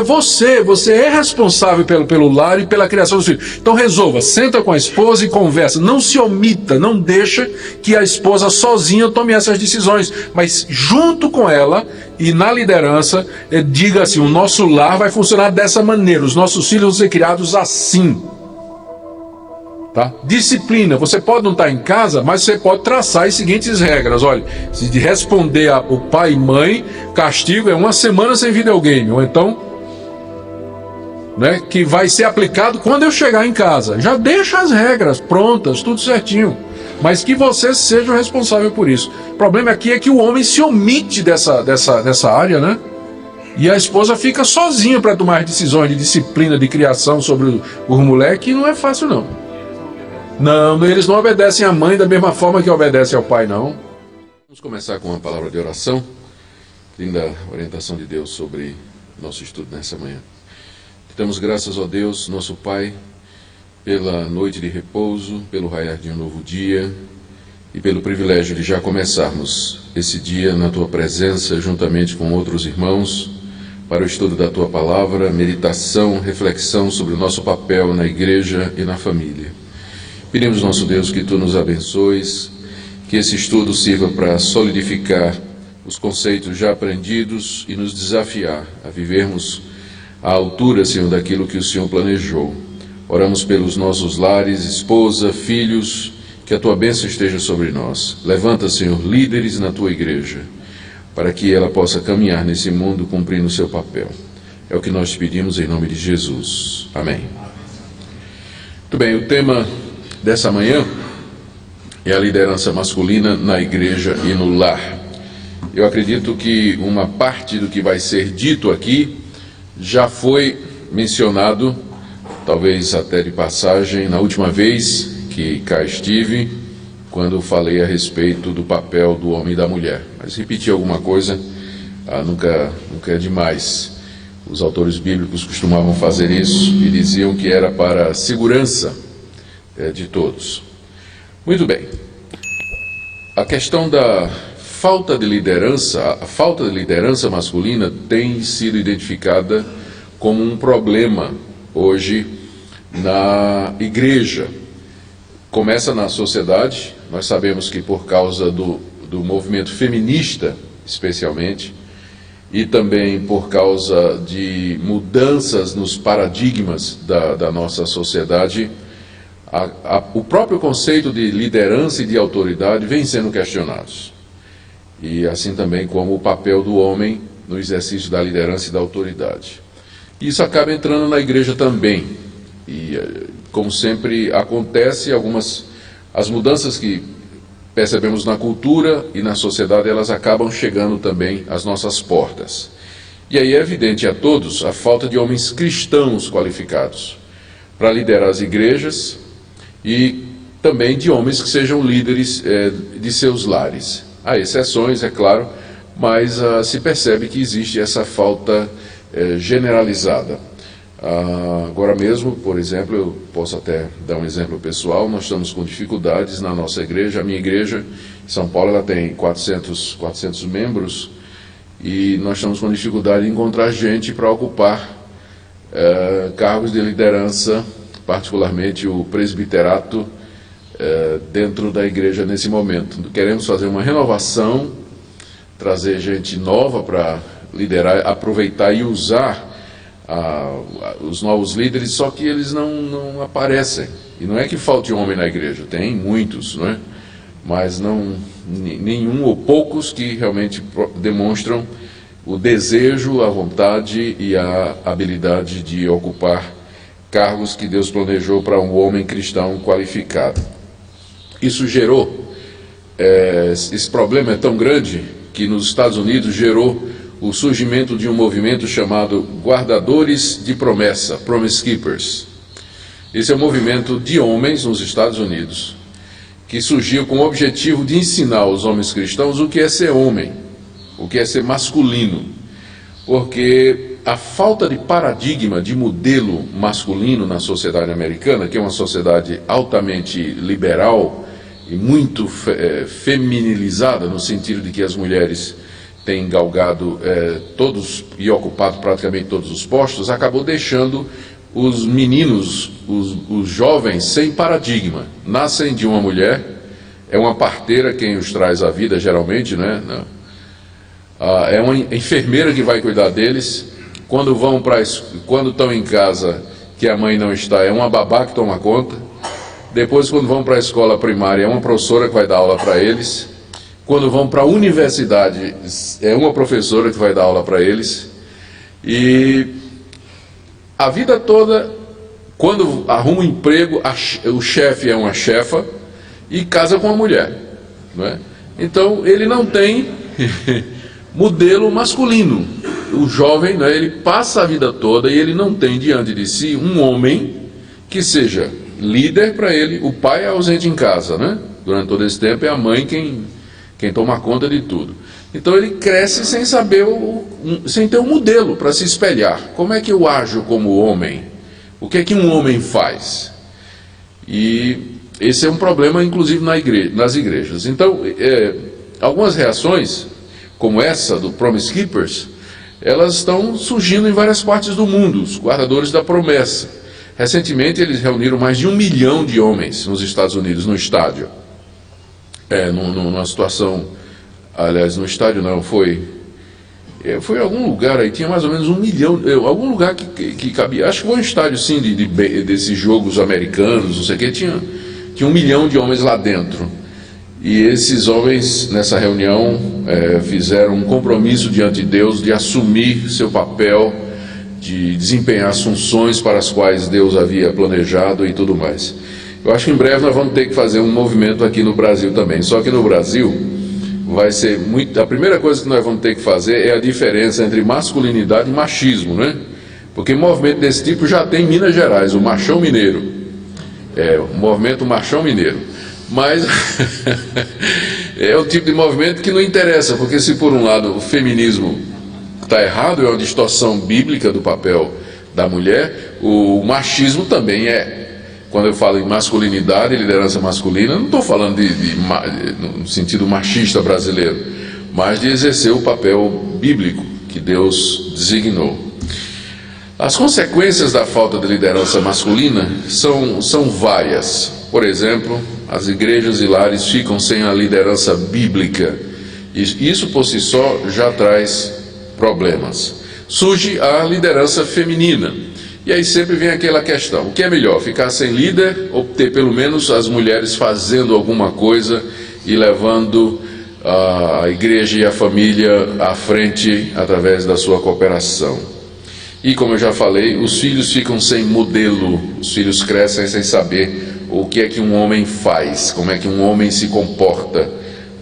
Você é responsável pelo lar e pela criação dos filhos. Então resolva, senta com a esposa e conversa. Não se omita, não deixa que a esposa sozinha tome essas decisões, mas junto com ela e na liderança, diga assim: o nosso lar vai funcionar dessa maneira, os nossos filhos vão ser criados assim. Tá? Disciplina, você pode não estar em casa, mas você pode traçar as seguintes regras. Olha, se de responder o pai e mãe, castigo é 1 semana sem videogame, ou então, né, que vai ser aplicado quando eu chegar em casa. Já deixa as regras prontas, tudo certinho, mas que você seja o responsável por isso. O problema aqui é que o homem se omite dessa área, né? E a esposa fica sozinha para tomar decisões de disciplina, de criação sobre os moleques, e não é fácil não. Não, eles não obedecem à mãe da mesma forma que obedecem ao pai, não. Vamos começar com uma palavra de oração, pedindo a orientação de Deus sobre nosso estudo nessa manhã. Damos graças a Deus, nosso Pai, pela noite de repouso, pelo raiar de um novo dia e pelo privilégio de já começarmos esse dia na Tua presença, juntamente com outros irmãos, para o estudo da Tua palavra, meditação, reflexão sobre o nosso papel na igreja e na família. Pedimos, nosso Deus, que Tu nos abençoes, que esse estudo sirva para solidificar os conceitos já aprendidos e nos desafiar a vivermos à altura, Senhor, daquilo que o Senhor planejou. Oramos pelos nossos lares, esposa, filhos, que a Tua bênção esteja sobre nós. Levanta, Senhor, líderes na Tua igreja, para que ela possa caminhar nesse mundo cumprindo o seu papel. É o que nós te pedimos em nome de Jesus. Amém. Muito bem, o tema dessa manhã é a liderança masculina na igreja e no lar. Eu acredito que uma parte do que vai ser dito aqui já foi mencionado, talvez até de passagem, na última vez que cá estive, quando falei a respeito do papel do homem e da mulher. Mas repetir alguma coisa nunca é demais. Os autores bíblicos costumavam fazer isso e diziam que era para a segurança de todos. Muito bem. A questão da falta de liderança, a falta de liderança masculina tem sido identificada como um problema hoje na igreja. Começa na sociedade. Nós sabemos que por causa do movimento feminista, especialmente, e também por causa de mudanças nos paradigmas da nossa sociedade, o próprio conceito de liderança e de autoridade vem sendo questionados. E assim também como o papel do homem no exercício da liderança e da autoridade. Isso acaba entrando na igreja também. E, como sempre acontece, as mudanças que percebemos na cultura e na sociedade, elas acabam chegando também às nossas portas. E aí é evidente a todos a falta de homens cristãos qualificados para liderar as igrejas, e também de homens que sejam líderes de seus lares. Há exceções, é claro, mas se percebe que existe essa falta generalizada. Agora mesmo, por exemplo, eu posso até dar um exemplo pessoal, nós estamos com dificuldades na nossa igreja. A minha igreja em São Paulo, ela tem 400 membros, e nós estamos com dificuldade de encontrar gente para ocupar cargos de liderança, particularmente o presbiterato, dentro da igreja nesse momento. Queremos fazer uma renovação, trazer gente nova para liderar, aproveitar e usar os novos líderes, só que eles não aparecem. E não é que falte homem na igreja, tem muitos, não é? Mas nenhum ou poucos que realmente demonstram o desejo, a vontade e a habilidade de ocupar cargos que Deus planejou para um homem cristão qualificado. Isso gerou, esse problema é tão grande que nos Estados Unidos gerou o surgimento de um movimento chamado Guardadores de Promessa, Promise Keepers. Esse é um movimento de homens nos Estados Unidos, que surgiu com o objetivo de ensinar aos homens cristãos o que é ser homem, o que é ser masculino, porque a falta de paradigma, de modelo masculino na sociedade americana, que é uma sociedade altamente liberal e muito feminilizada, no sentido de que as mulheres tem galgado todos e ocupado praticamente todos os postos, acabou deixando os meninos, os jovens, sem paradigma. Nascem de uma mulher, é uma parteira quem os traz à vida, geralmente, né? É uma enfermeira que vai cuidar deles. Quando estão em casa, que a mãe não está, é uma babá que toma conta. Depois, quando vão para a escola primária, é uma professora que vai dar aula para eles. Quando vão para a universidade, é uma professora que vai dar aula para eles. E a vida toda, quando arruma um emprego, o chefe é uma chefa e casa com uma mulher, não é? Então, ele não tem modelo masculino. O jovem, né, ele passa a vida toda e ele não tem diante de si um homem que seja líder para ele. O pai é ausente em casa, né? Durante todo esse tempo é a mãe quem toma conta de tudo. Então ele cresce sem saber, sem ter um modelo para se espelhar. Como é que eu ajo como homem? O que é que um homem faz? E esse é um problema, inclusive, nas igrejas. Então, algumas reações, como essa do Promise Keepers, elas estão surgindo em várias partes do mundo, os guardadores da promessa. Recentemente eles reuniram mais de 1 milhão de homens nos Estados Unidos, no estádio. Numa situação, aliás, no estádio não, foi em algum lugar aí, tinha mais ou menos 1 milhão, algum lugar que cabia, acho que foi um estádio sim, desses jogos americanos, não sei o que, tinha 1 milhão de homens lá dentro. E esses homens, nessa reunião, fizeram um compromisso diante de Deus de assumir seu papel, de desempenhar as funções para as quais Deus havia planejado e tudo mais. Eu acho que em breve nós vamos ter que fazer um movimento aqui no Brasil também. Só que no Brasil vai ser muito... A primeira coisa que nós vamos ter que fazer é a diferença entre masculinidade e machismo, né? Porque movimento desse tipo já tem em Minas Gerais, o Machão Mineiro. O movimento Machão Mineiro. Mas é o tipo de movimento que não interessa, porque se por um lado o feminismo está errado, é uma distorção bíblica do papel da mulher, o machismo também é. Quando eu falo em masculinidade e liderança masculina, não estou falando no sentido machista brasileiro, mas de exercer o papel bíblico que Deus designou. As consequências da falta de liderança masculina são várias. Por exemplo, as igrejas e lares ficam sem a liderança bíblica. Isso por si só já traz problemas. Surge a liderança feminina. E aí sempre vem aquela questão: o que é melhor, ficar sem líder ou ter pelo menos as mulheres fazendo alguma coisa e levando a igreja e a família à frente através da sua cooperação? E como eu já falei, os filhos ficam sem modelo, os filhos crescem sem saber o que é que um homem faz, como é que um homem se comporta,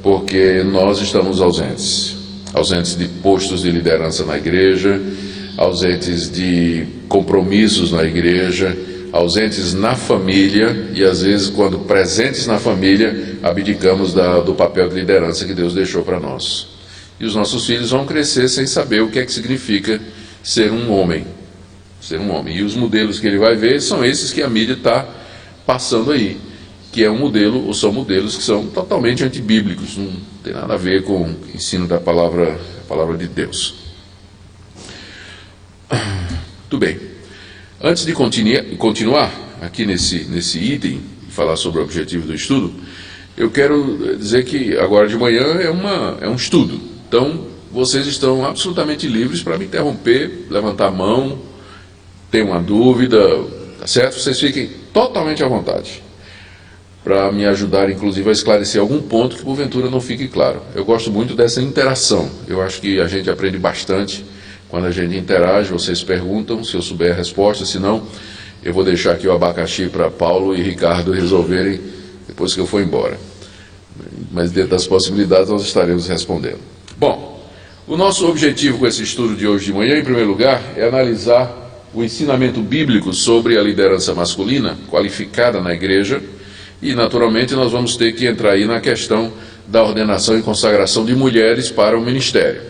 porque nós estamos ausentes de postos de liderança na igreja, ausentes de compromissos na igreja, ausentes na família, e às vezes, quando presentes na família, abdicamos do papel de liderança que Deus deixou para nós. E os nossos filhos vão crescer sem saber o que é que significa ser um homem. E os modelos que ele vai ver são esses que a mídia está passando aí, que é um modelo, ou são modelos que são totalmente antibíblicos, não tem nada a ver com o ensino da palavra de Deus. Muito bem. Antes de continuar aqui nesse item, falar sobre o objetivo do estudo, eu quero dizer que agora de manhã é um estudo. Então, vocês estão absolutamente livres para me interromper, levantar a mão, ter uma dúvida, tá certo? Vocês fiquem totalmente à vontade para me ajudar, inclusive, a esclarecer algum ponto que porventura não fique claro. Eu gosto muito dessa interação. Eu acho que a gente aprende bastante quando a gente interage. Vocês perguntam, se eu souber a resposta, se não, eu vou deixar aqui o abacaxi para Paulo e Ricardo resolverem depois que eu for embora. Mas dentro das possibilidades nós estaremos respondendo. Bom, o nosso objetivo com esse estudo de hoje de manhã, em primeiro lugar, é analisar o ensinamento bíblico sobre a liderança masculina qualificada na igreja, e naturalmente nós vamos ter que entrar aí na questão da ordenação e consagração de mulheres para o ministério.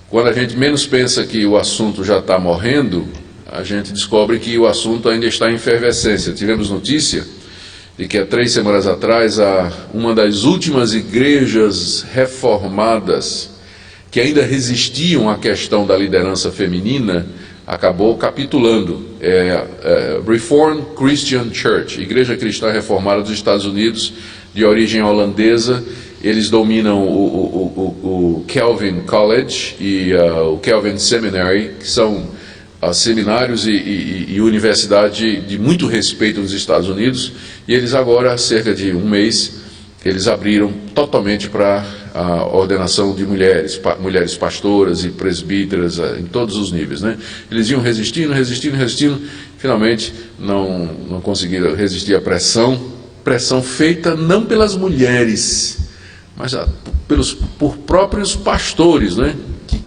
Quando a gente menos pensa que o assunto já está morrendo, a gente descobre que o assunto ainda está em efervescência. Tivemos notícia de que há 3 semanas atrás, uma das últimas igrejas reformadas que ainda resistiam à questão da liderança feminina, acabou capitulando. Reformed Christian Church, Igreja Cristã Reformada dos Estados Unidos, de origem holandesa. Eles dominam o Calvin College e o Calvin Seminary, que são seminários e universidade de muito respeito nos Estados Unidos. E eles agora, há cerca de um mês, eles abriram totalmente para a ordenação de mulheres pastoras e presbíteras em todos os níveis, né? Eles iam resistindo, finalmente não conseguiram resistir à pressão feita não pelas mulheres, mas por próprios pastores, né? Que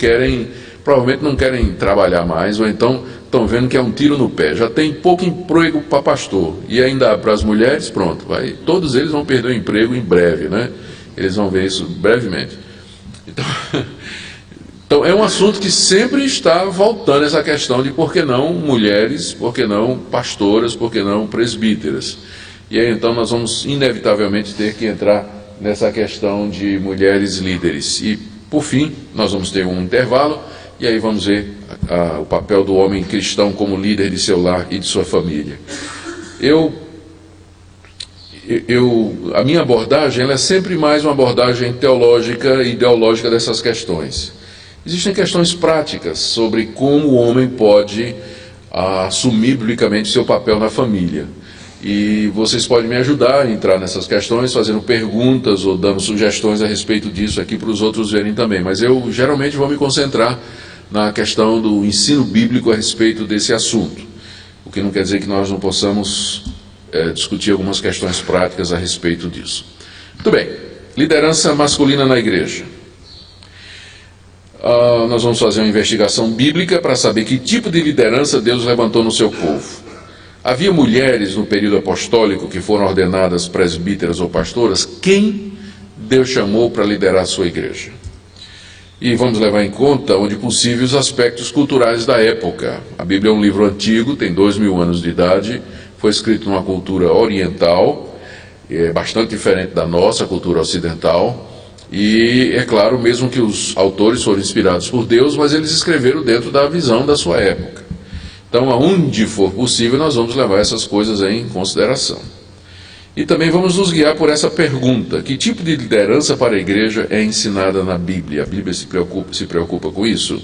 provavelmente não querem trabalhar mais, ou então estão vendo que é um tiro no pé. Já tem pouco emprego para pastor, e ainda para as mulheres, pronto, todos eles vão perder o emprego em breve, né? Eles vão ver isso brevemente. Então é um assunto que sempre está voltando, essa questão de por que não mulheres, por que não pastoras, por que não presbíteras. E aí então nós vamos inevitavelmente ter que entrar nessa questão de mulheres líderes. E por fim, nós vamos ter um intervalo, e aí vamos ver o papel do homem cristão como líder de seu lar e de sua família. A minha abordagem ela é sempre mais uma abordagem teológica e ideológica dessas questões. Existem questões práticas sobre como o homem pode assumir biblicamente seu papel na família. E vocês podem me ajudar a entrar nessas questões, fazendo perguntas ou dando sugestões a respeito disso aqui para os outros verem também. Mas eu geralmente vou me concentrar na questão do ensino bíblico a respeito desse assunto. O que não quer dizer que nós não possamos discutir algumas questões práticas a respeito disso. Muito bem, liderança masculina na igreja. Nós vamos fazer uma investigação bíblica para saber que tipo de liderança Deus levantou no seu povo. Havia mulheres no período apostólico que foram ordenadas presbíteras ou pastoras. Quem Deus chamou para liderar a sua igreja? E vamos levar em conta, onde possível, os aspectos culturais da época. A Bíblia é um livro antigo, tem 2000 anos de idade, foi escrito numa cultura oriental, bastante diferente da nossa cultura ocidental. E é claro, mesmo que os autores foram inspirados por Deus, mas eles escreveram dentro da visão da sua época. Então, aonde for possível, nós vamos levar essas coisas em consideração. E também vamos nos guiar por essa pergunta: que tipo de liderança para a igreja é ensinada na Bíblia? A Bíblia se preocupa com isso?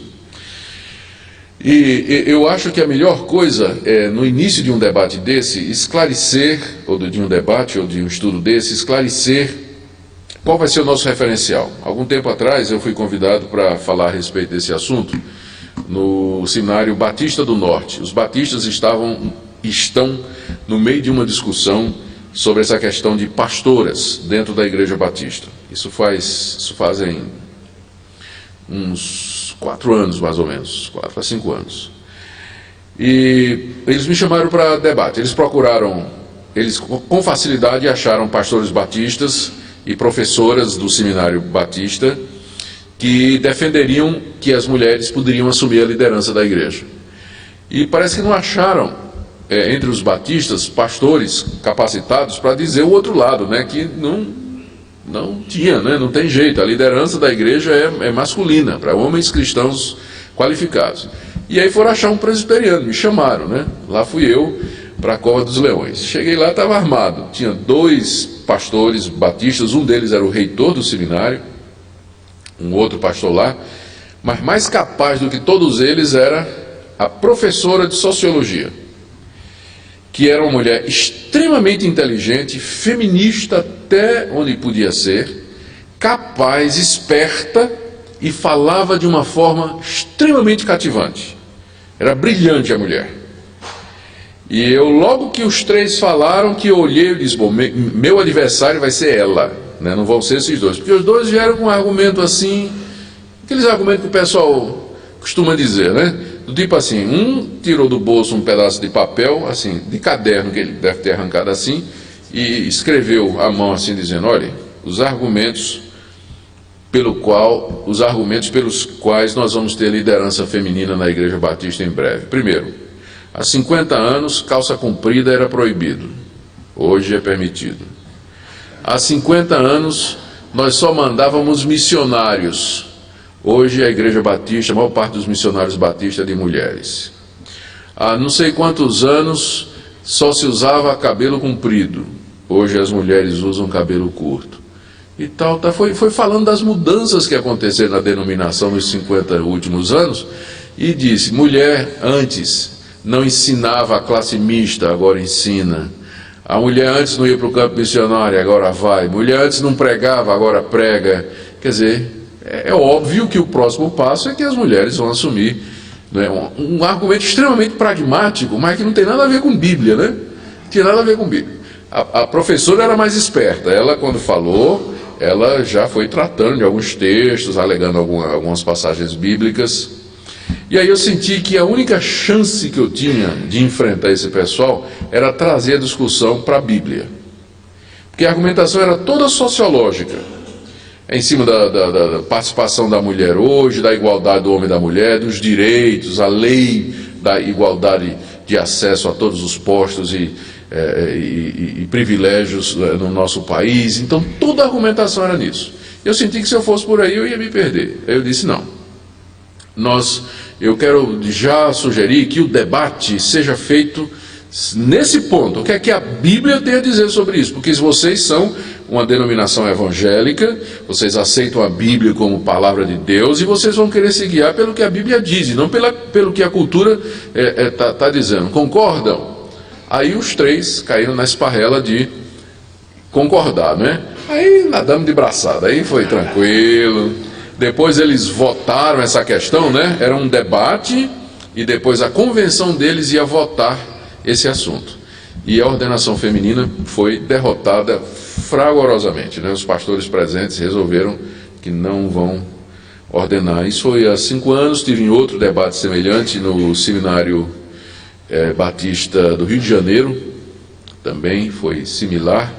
E eu acho que a melhor coisa é, no início de um debate desse, esclarecer, ou de um debate ou de um estudo desse, esclarecer qual vai ser o nosso referencial. Algum tempo atrás eu fui convidado para falar a respeito desse assunto no Seminário Batista do Norte. Os batistas estão no meio de uma discussão sobre essa questão de pastoras dentro da Igreja Batista. Isso fazem uns 4 anos, mais ou menos, 4 a 5 anos. E eles me chamaram para debate. Eles com facilidade acharam pastores batistas e professoras do Seminário Batista que defenderiam que as mulheres poderiam assumir a liderança da igreja. E parece que não acharam, entre os batistas, pastores capacitados para dizer o outro lado, né, que não tinha, né, não tem jeito, a liderança da igreja é masculina, para homens cristãos qualificados. E aí foram achar um presbiteriano, me chamaram, né, lá fui eu para a Cova dos Leões. Cheguei lá, estava armado, tinha 2 pastores batistas, um deles era o reitor do seminário, um outro pastor lá, mas mais capaz do que todos eles era a professora de sociologia, que era uma mulher extremamente inteligente, feminista até onde podia ser, capaz, esperta, e falava de uma forma extremamente cativante. Era brilhante a mulher. E eu, logo que os 3 falaram, que eu olhei e disse: bom, meu adversário vai ser ela, né? Não vão ser esses 2, porque os 2 vieram com um argumento assim, aqueles argumentos que o pessoal costuma dizer, né? Do tipo assim, um tirou do bolso um pedaço de papel, assim, de caderno que ele deve ter arrancado assim, e escreveu à mão assim, dizendo: olha, os argumentos pelos quais nós vamos ter liderança feminina na Igreja Batista em breve. Primeiro, há 50 anos, calça comprida era proibido, hoje é permitido. Há 50 anos, nós só mandávamos missionários Hoje a Igreja Batista, a maior parte dos missionários batistas é de mulheres. Há não sei quantos anos só se usava cabelo comprido. Hoje as mulheres usam cabelo curto. E tal, foi falando das mudanças que aconteceram na denominação nos 50 últimos anos, e disse: mulher antes não ensinava a classe mista, agora ensina. A mulher antes não ia para o campo missionário, agora vai. Mulher antes não pregava, agora prega. Quer dizer, é óbvio que o próximo passo é que as mulheres vão assumir, né, um argumento extremamente pragmático, mas que não tem nada a ver com Bíblia, né? Não tinha nada a ver com Bíblia. A professora era mais esperta. Ela, quando falou, ela já foi tratando de alguns textos, alegando algumas passagens bíblicas. E aí eu senti que a única chance que eu tinha de enfrentar esse pessoal era trazer a discussão para a Bíblia. Porque a argumentação era toda sociológica, em cima da participação da mulher hoje, da igualdade do homem e da mulher, dos direitos, a lei da igualdade de acesso a todos os postos e privilégios no nosso país. Então toda a argumentação era nisso. Eu senti que se eu fosse por aí eu ia me perder. Aí eu disse: não, eu quero já sugerir que o debate seja feito nesse ponto. O que é que a Bíblia tem a dizer sobre isso? Porque vocês são uma denominação evangélica, vocês aceitam a Bíblia como palavra de Deus, e vocês vão querer se guiar pelo que a Bíblia diz, e não pelo que a cultura está dizendo. Concordam? Aí os três caíram na esparrela de concordar, né? Aí nadamos de braçada, aí foi tranquilo. Depois eles votaram essa questão, né? Era um debate, e depois a convenção deles ia votar esse assunto. E a ordenação feminina foi derrotada fragorosamente, né? Os pastores presentes resolveram que não vão ordenar. Isso foi há 5 anos. Tive outro debate semelhante no Seminário Batista do Rio de Janeiro, também foi similar.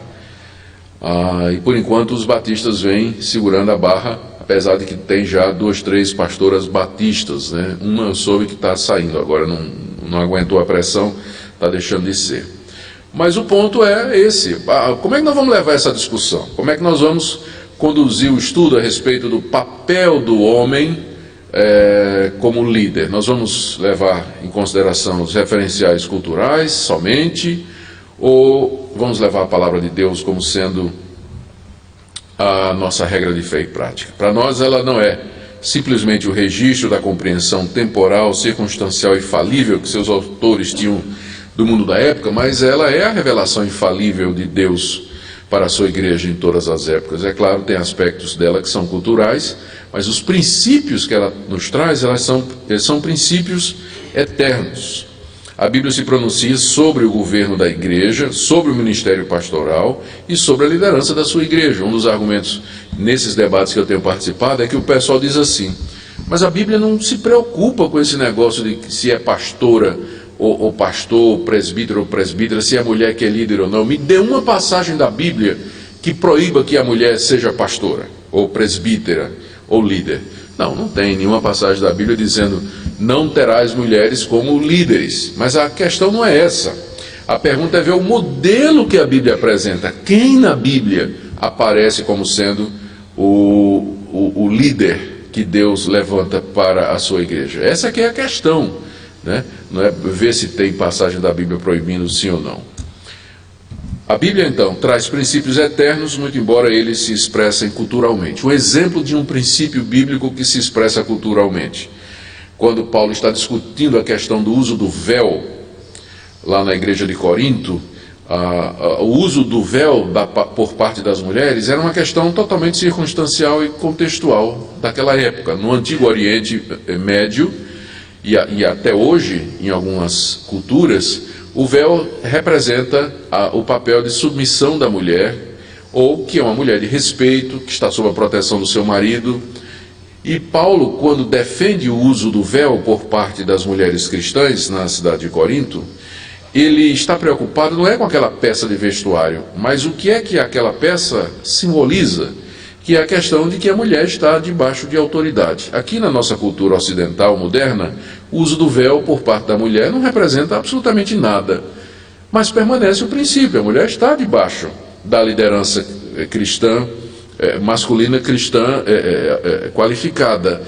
E por enquanto os batistas vêm segurando a barra, apesar de que tem já 2, 3 pastoras batistas, né? Uma eu soube que está saindo agora, não aguentou a pressão, está deixando de ser. Mas o ponto é esse: como é que nós vamos levar essa discussão? Como é que nós vamos conduzir o estudo a respeito do papel do homem como líder? Nós vamos levar em consideração os referenciais culturais somente, ou vamos levar a palavra de Deus como sendo a nossa regra de fé e prática? Para nós ela não é simplesmente o registro da compreensão temporal, circunstancial e falível que seus autores tinham do mundo da época, mas ela é a revelação infalível de Deus para a sua igreja em todas as épocas. É claro, tem aspectos dela que são culturais, mas os princípios que ela nos traz, eles são princípios eternos. A Bíblia se pronuncia sobre o governo da igreja, sobre o ministério pastoral e sobre a liderança da sua igreja. Um dos argumentos nesses debates que eu tenho participado é que o pessoal diz assim: mas a Bíblia não se preocupa com esse negócio de se é pastora ou pastor, ou presbítero ou presbítera, se é mulher que é líder ou não. Me dê uma passagem da Bíblia que proíba que a mulher seja pastora, ou presbítera, ou líder. Não tem nenhuma passagem da Bíblia dizendo: não terás mulheres como líderes. Mas a questão não é essa. A pergunta é ver o modelo que a Bíblia apresenta. Quem na Bíblia aparece como sendo o líder que Deus levanta para a sua igreja? Essa que é a questão, né? Não é ver se tem passagem da Bíblia proibindo sim ou não. A Bíblia, então, traz princípios eternos, muito embora eles se expressem culturalmente. Um exemplo de um princípio bíblico que se expressa culturalmente: quando Paulo está discutindo a questão do uso do véu, lá na igreja de Corinto, o uso do véu por parte das mulheres era uma questão totalmente circunstancial e contextual daquela época. No Antigo Oriente Médio, e até hoje, em algumas culturas, o véu representa o papel de submissão da mulher, ou que é uma mulher de respeito, que está sob a proteção do seu marido. E Paulo, quando defende o uso do véu por parte das mulheres cristãs na cidade de Corinto, ele está preocupado não é com aquela peça de vestuário, mas o que é que aquela peça simboliza, que é a questão de que a mulher está debaixo de autoridade. Aqui na nossa cultura ocidental moderna, o uso do véu por parte da mulher não representa absolutamente nada, mas permanece o princípio: a mulher está debaixo da liderança cristã, masculina cristã qualificada.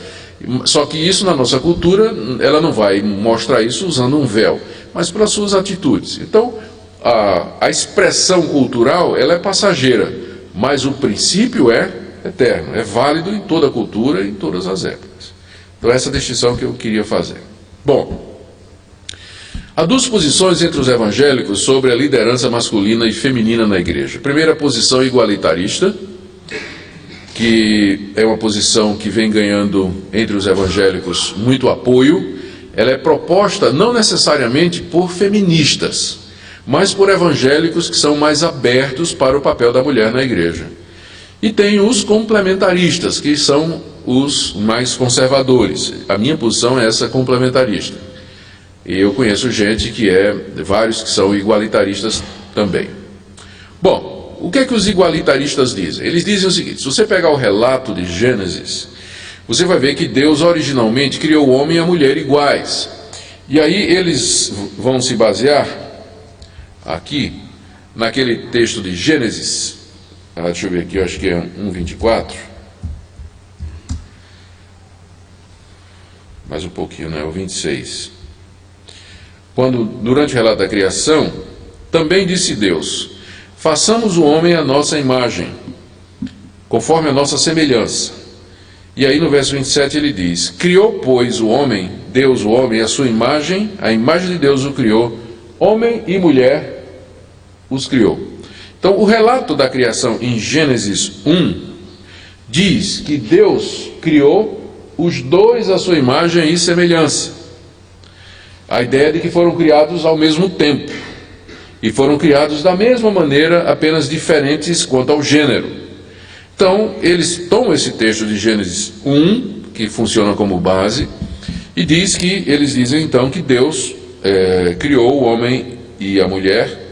Só que isso, na nossa cultura, ela não vai mostrar isso usando um véu, mas pelas suas atitudes. Então, a expressão cultural, ela é passageira, mas o princípio é eterno, é válido em toda a cultura e em todas as épocas. Então, essa é a distinção que eu queria fazer. Bom, há duas posições entre os evangélicos sobre a liderança masculina e feminina na igreja. Primeira posição igualitarista, que é uma posição que vem ganhando entre os evangélicos muito apoio. Ela é proposta não necessariamente por feministas, mas por evangélicos que são mais abertos para o papel da mulher na igreja. E tem os complementaristas, que são os mais conservadores. A minha posição é essa complementarista. E eu conheço gente vários que são igualitaristas também. Bom, o que é que os igualitaristas dizem? Eles dizem o seguinte: se você pegar o relato de Gênesis, você vai ver que Deus originalmente criou o homem e a mulher iguais. E aí eles vão se basear aqui naquele texto de Gênesis, deixa eu ver aqui, eu acho que é 1:24. Mais um pouquinho, né? O 26. Quando, durante o relato da criação, também disse Deus: façamos o homem à nossa imagem, conforme a nossa semelhança. E aí no verso 27 ele diz: criou, pois, o homem, Deus o homem, a sua imagem, a imagem de Deus o criou, homem e mulher os criou. Então, o relato da criação em Gênesis 1 diz que Deus criou os dois à sua imagem e semelhança. A ideia de que foram criados ao mesmo tempo. E foram criados da mesma maneira, apenas diferentes quanto ao gênero. Então, eles tomam esse texto de Gênesis 1, que funciona como base, e eles dizem então que Deus criou o homem e a mulher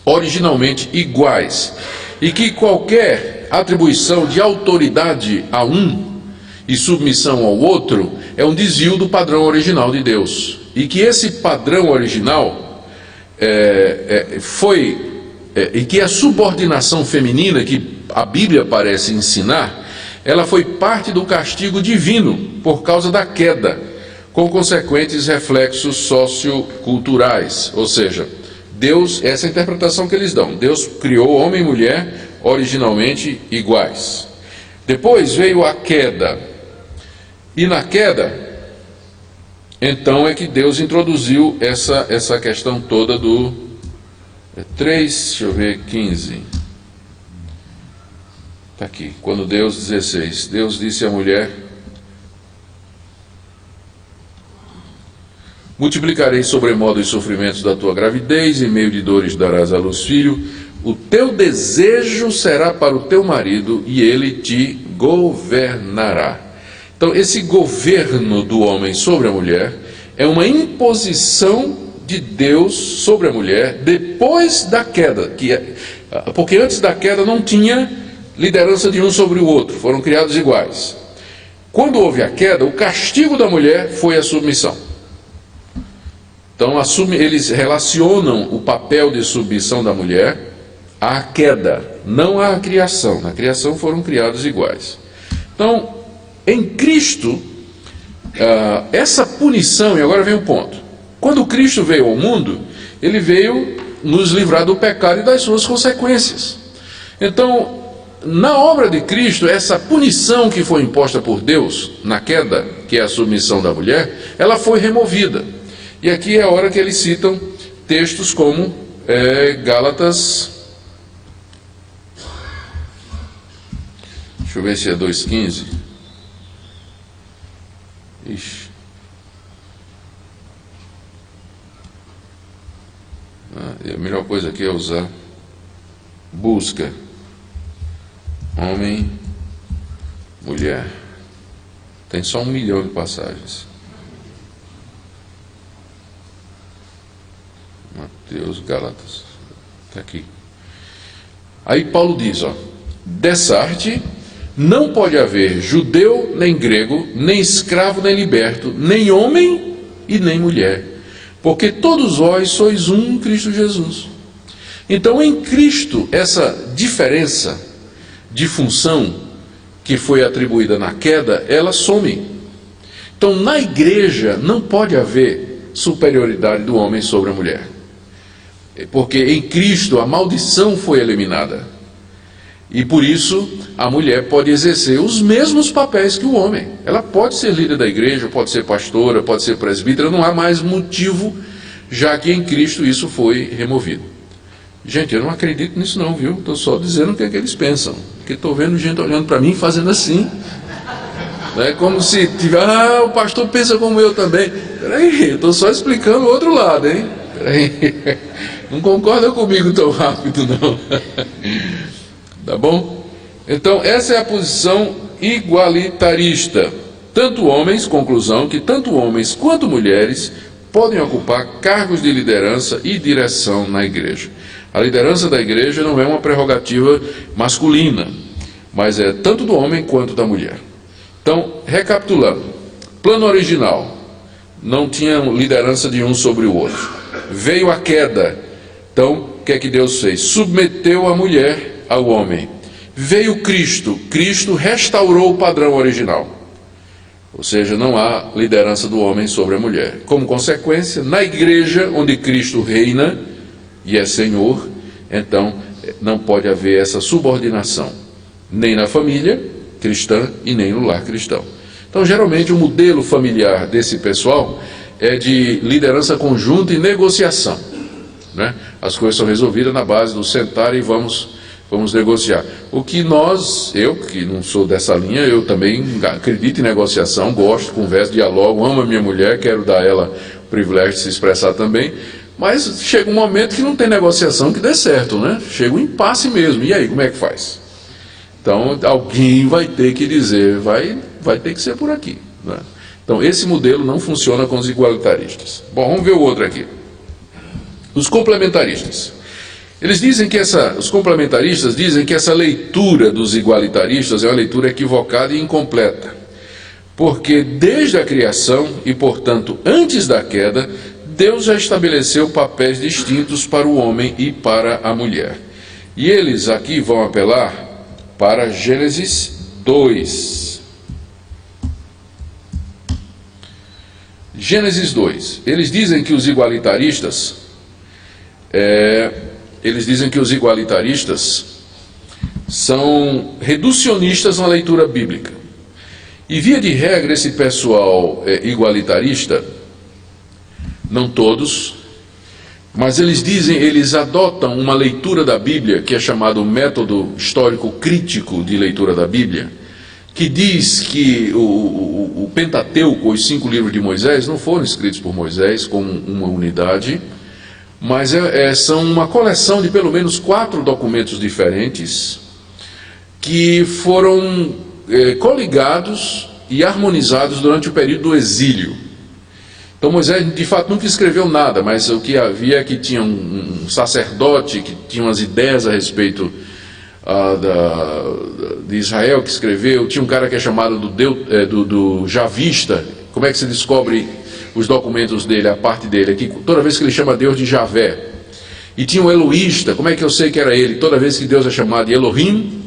originalmente iguais, e que qualquer atribuição de autoridade a um e submissão ao outro é um desvio do padrão original de Deus, e que esse padrão original e que a subordinação feminina que a Bíblia parece ensinar, ela foi parte do castigo divino por causa da queda, com consequentes reflexos socioculturais. Ou seja, Deus, essa é a interpretação que eles dão, Deus criou homem e mulher originalmente iguais. Depois veio a queda, e na queda, então é que Deus introduziu essa questão toda do 15. Está aqui, quando Deus 16, Deus disse à mulher: multiplicarei sobremodo os sofrimentos da tua gravidez, em meio de dores darás à luz filho, o teu desejo será para o teu marido e ele te governará. Então, esse governo do homem sobre a mulher é uma imposição de Deus sobre a mulher depois da queda, porque antes da queda não tinha liderança de um sobre o outro, foram criados iguais. Quando houve a queda, o castigo da mulher foi a submissão. Então, eles relacionam o papel de submissão da mulher à queda, não à criação. Na criação foram criados iguais. Então, em Cristo, essa punição, e agora vem o ponto: quando Cristo veio ao mundo, ele veio nos livrar do pecado e das suas consequências. Então, na obra de Cristo, essa punição que foi imposta por Deus na queda, que é a submissão da mulher, ela foi removida. E aqui é a hora que eles citam textos como Gálatas, deixa eu ver se é 2:15. Ixi. A melhor coisa aqui é usar busca, homem, mulher. Tem só 1 milhão de passagens. Mateus, Gálatas, está aqui. Aí Paulo diz, dessa arte não pode haver judeu nem grego, nem escravo nem liberto, nem homem e nem mulher, porque todos vós sois um em Cristo Jesus. Então, em Cristo, essa diferença de função que foi atribuída na queda, ela some. Então, na igreja não pode haver superioridade do homem sobre a mulher, porque em Cristo a maldição foi eliminada, e por isso a mulher pode exercer os mesmos papéis que o homem. Ela pode ser líder da igreja, pode ser pastora, pode ser presbítera, não há mais motivo, já que em Cristo isso foi removido. Gente, eu não acredito nisso não, viu? Estou só dizendo o que é que eles pensam, porque estou vendo gente olhando para mim fazendo assim, né? Como se tiver, o pastor pensa como eu também. Peraí, eu estou só explicando o outro lado, hein? Peraí, não concorda comigo tão rápido não. Tá bom? Então essa é a posição igualitarista. Tanto homens, conclusão, que tanto homens quanto mulheres podem ocupar cargos de liderança e direção na igreja. A liderança da igreja não é uma prerrogativa masculina, mas é tanto do homem quanto da mulher. Então, recapitulando, plano original, não tinha liderança de um sobre o outro. Veio a queda, então, o que é que Deus fez? Submeteu a mulher ao homem. Veio Cristo, Cristo restaurou o padrão original. Ou seja, não há liderança do homem sobre a mulher. Como consequência, na igreja onde Cristo reina e é Senhor, então não pode haver essa subordinação, nem na família cristã e nem no lar cristão. Então, geralmente, o modelo familiar desse pessoal é de liderança conjunta e negociação, né? As coisas são resolvidas na base do sentar e vamos negociar. O que eu que não sou dessa linha, eu também acredito em negociação, gosto, converso, dialogo, amo a minha mulher, quero dar a ela o privilégio de se expressar também, mas chega um momento que não tem negociação que dê certo, né? Chega um impasse mesmo, e aí, como é que faz? Então, alguém vai ter que dizer, vai ter que ser por aqui, né? Então, esse modelo não funciona com os igualitaristas. Bom, vamos ver o outro aqui. Os complementaristas. Eles dizem que os complementaristas dizem que essa leitura dos igualitaristas é uma leitura equivocada e incompleta, porque desde a criação e, portanto, antes da queda, Deus já estabeleceu papéis distintos para o homem e para a mulher. E eles aqui vão apelar para Gênesis 2. Gênesis 2. Eles dizem que os igualitaristas são reducionistas na leitura bíblica. E via de regra, esse pessoal igualitarista, não todos, mas eles adotam uma leitura da Bíblia que é chamado método histórico crítico de leitura da Bíblia, que diz que o Pentateuco, os 5 livros de Moisés, não foram escritos por Moisés como uma unidade, mas são uma coleção de pelo menos 4 documentos diferentes que foram coligados e harmonizados durante o período do exílio. Então Moisés de fato nunca escreveu nada, mas o que havia é que tinha um sacerdote que tinha umas ideias a respeito de Israel que escreveu. Tinha um cara que é chamado do Javista. Como é que se descobre os documentos dele, a parte dele aqui? Toda vez que ele chama Deus de Javé. E tinha um Eloísta. Como é que eu sei que era ele? Toda vez que Deus é chamado de Elohim,